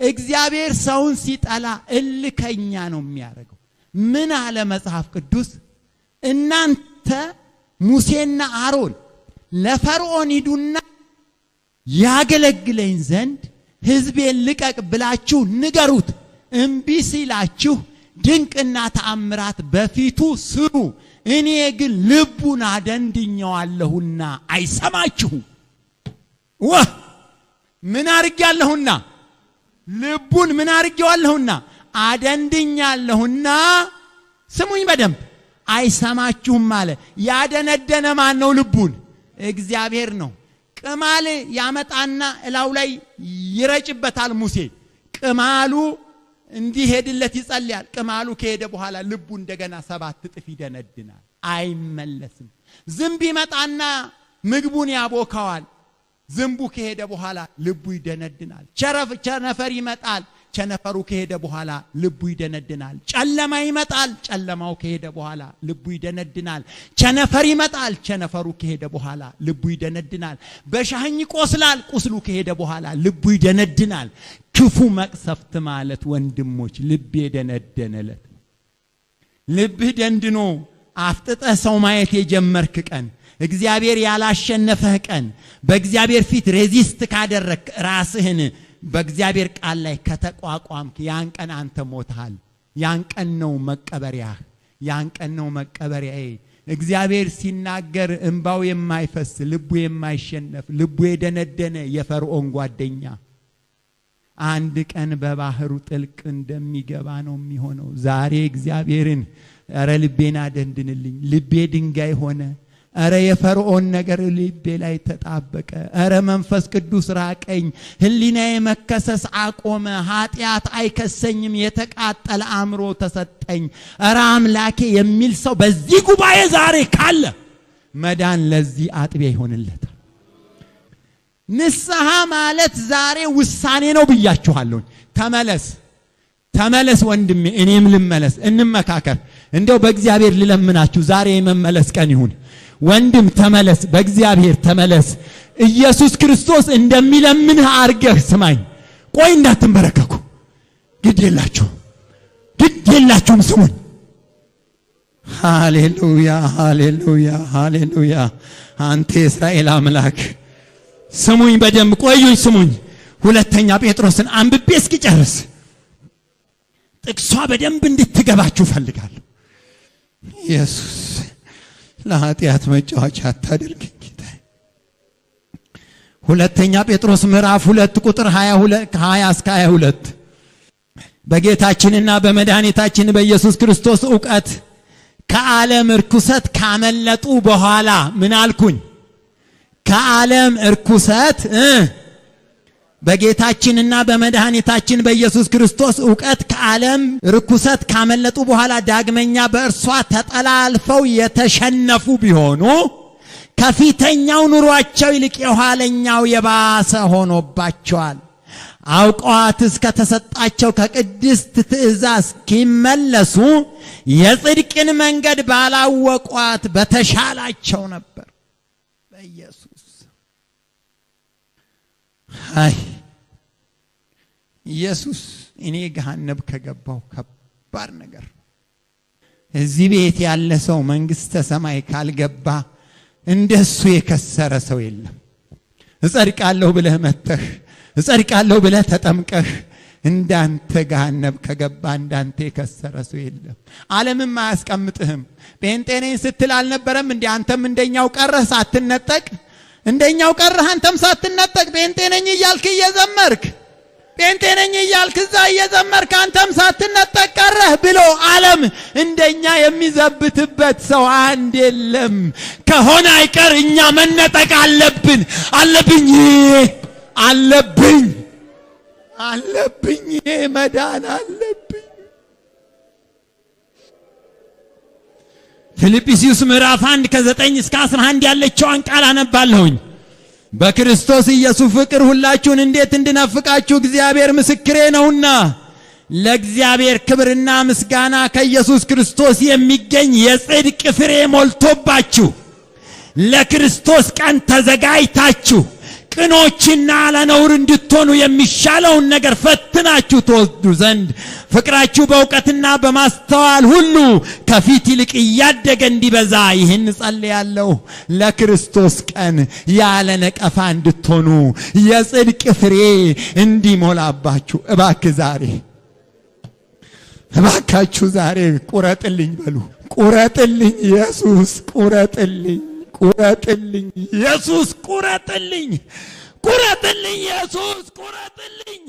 እግዚአብሔር ሰውን ሲጠላ እልከኛ ነው የሚያረገው። ምን አለ መጽሐፍ ቅዱስ? እናንተ ሙሴና አሮን ለፈርዖን ሂዱና ያገለግለኝ ዘንድ ሕዝቤን ልቀቅ ብላችሁ ንገሩት። እምቢ ሲላችሁ ድንቅና ተአምራት በፊቱ ስሩ፣ እኔ ግን ልቡን አደንድኜዋለሁና አይሰማችሁም። ምን አርጋለሁና ልቡን ምን አርጋለሁና አደንድኛለሁና ስሙኝ በደንብ አይሰማችሁም አለ። ያደነደነ ማን ነው? ልቡን እግዚአብሔር ነው። ቅማል ያመጣና እላው ላይ ይረጭበታል ሙሴ። ቅማሉ እንዲሄድለት ይጸልያል። ቅማሉ ከሄደ በኋላ ልቡ እንደገና 7 እጥፍ ይደነድናል፣ አይመለስም። ዝንብ ይመጣና ምግቡን ያቦካዋል። ዝንቡ ከሄደ በኋላ ልቡ ይደነድናል። ቸነፈር ይመጣል። ቸነፈሩ ከሄደ በኋላ ልቡ ይደነድናል። ጨለማ ይመጣል። ጨለማው ከሄደ በኋላ ልቡ ይደነድናል። ቸነፈር ይመጣል። ቸነፈሩ ከሄደ በኋላ ልቡ ይደነድናል። በሻህኝ ይቆስላል። ቁስሉ ከሄደ በኋላ ልቡ ይደነድናል። ክፉ መቅሰፍት ማለት ወንድሞች ልብ የደነደነለት ልብህ ደንድኖ አፍጥጠህ ሰው ማየት የጀመርክ ቀን፣ እግዚአብሔር ያላሸነፈህ ቀን፣ በእግዚአብሔር ፊት ሬዚስት ካደረክ ራስህን በእግዚአብሔር ቃል ላይ ከተቋቋምክ ያን ቀን አንተ ሞታል። ያን ቀን ነው መቀበሪያህ። ያን ቀን ነው መቀበሪያዬ። እግዚአብሔር ሲናገር እንባው የማይፈስ ልቡ የማይሸነፍ ልቡ የደነደነ የፈርዖን ጓደኛ አንድ ቀን በባህሩ ጥልቅ እንደሚገባ ነው የሚሆነው። ዛሬ እግዚአብሔርን አረ ልቤና ደንድንልኝ፣ ልቤ ድንጋይ ሆነ፣ አረ የፈርዖን ነገር ልቤ ላይ ተጣበቀ፣ አረ መንፈስ ቅዱስ ራቀኝ፣ ህሊናዬ መከሰስ አቆመ፣ ኃጢአት አይከሰኝም፣ የተቃጠለ አእምሮ ተሰጠኝ፣ አረ አምላኬ የሚል ሰው በዚህ ጉባኤ ዛሬ ካለ መዳን ለዚህ አጥቢያ ይሆንለታል። ንስሐ ማለት ዛሬ ውሳኔ ነው ብያችኋለሁ። ተመለስ ወንድሜ፣ እኔም ልመለስ፣ እንመካከር። እንደው በእግዚአብሔር ልለምናችሁ ዛሬ የመመለስ ቀን ይሁን። ወንድም ተመለስ፣ በእግዚአብሔር ተመለስ። ኢየሱስ ክርስቶስ እንደሚለምንህ አርገህ ስማኝ። ቆይ እንዳትንበረከኩ፣ ግድ የላችሁም ስሙኝ። ሃሌሉያ ሃሌሉያ ሃሌሉያ። አንተ የእስራኤል አምላክ ስሙኝ በደንብ ቆዩኝ፣ ስሙኝ። ሁለተኛ ጴጥሮስን አንብቤ እስኪጨርስ ጥቅሷ በደንብ እንድትገባችሁ ፈልጋለሁ። ኢየሱስ ለኃጢአት መጫወቻ አታድርገኝ ጌታ። ሁለተኛ ጴጥሮስ ምዕራፍ 2 ቁጥር 20 እስከ 22 በጌታችንና በመድኃኒታችን በኢየሱስ ክርስቶስ ዕውቀት ከዓለም ርኩሰት ካመለጡ በኋላ ምን አልኩኝ? ከዓለም ርኩሰት በጌታችንና በመድኃኒታችን በኢየሱስ ክርስቶስ ዕውቀት ከዓለም ርኩሰት ካመለጡ በኋላ ዳግመኛ በእርሷ ተጠላልፈው የተሸነፉ ቢሆኑ ከፊተኛው ኑሯቸው ይልቅ የኋለኛው የባሰ ሆኖባቸዋል። አውቀዋትስ ከተሰጣቸው ከቅድስት ትእዛዝ እስኪመለሱ የጽድቅን መንገድ ባላወቋት በተሻላቸው ነበር። በኢየሱስ ኢየሱስ እኔ ገሃነም ከገባው ከባድ ነገር። እዚህ ቤት ያለ ሰው መንግስተ ሰማይ ካልገባ እንደሱ የከሰረ ሰው የለም። እጸድቃለሁ ብለህ መተህ እጸድቃለሁ ብለህ ተጠምቀህ እንዳንተ ገሃነም ከገባ እንዳንተ የከሰረ ሰው የለም። ዓለምም አያስቀምጥህም። ጴንጤ ነኝ ስትል አልነበረም እንዴ? አንተም እንደኛው ቀረህ ሳትነጠቅ፣ እንደኛው ቀረህ አንተም ሳትነጠቅ ጴንጤ ነኝ እያልክ እየዘመርክ ጴንጤ ነኝ እያልክ እዛ እየዘመርክ አንተም ሳትነጠቅ ቀረህ ብሎ ዓለም እንደኛ የሚዘብትበት ሰው አንድ የለም። ከሆነ አይቀር እኛ መነጠቅ አለብኝ መዳን አለብኝ። ፊልጵስዩስ ምዕራፍ 1 ከ9 እስከ 11 ያለችውን ቃል አነባለሁኝ። በክርስቶስ ኢየሱስ ፍቅር ሁላችሁን እንዴት እንድናፍቃችሁ እግዚአብሔር ምስክሬ ነውና ለእግዚአብሔር ክብርና ምስጋና ከኢየሱስ ክርስቶስ የሚገኝ የጽድቅ ፍሬ ሞልቶባችሁ ለክርስቶስ ቀን ተዘጋጅታችሁ ቅኖችና ለነውር እንድትሆኑ የሚሻለውን ነገር ፈትናችሁ ተወስዱ ዘንድ ፍቅራችሁ በእውቀትና በማስተዋል ሁሉ ከፊት ይልቅ እያደገ እንዲበዛ ይህን ጸልያለሁ። ለክርስቶስ ቀን ያለ ነቀፋ እንድትሆኑ የጽድቅ ፍሬ እንዲሞላባችሁ እባካችሁ ዛሬ ቁረጥልኝ በሉ። ቁረጥልኝ ኢየሱስ፣ ቁረጥልኝ ኢየሱስ፣ ቁረጥልኝ። ቁረጥልኝ ኢየሱስ ቁረጥልኝ።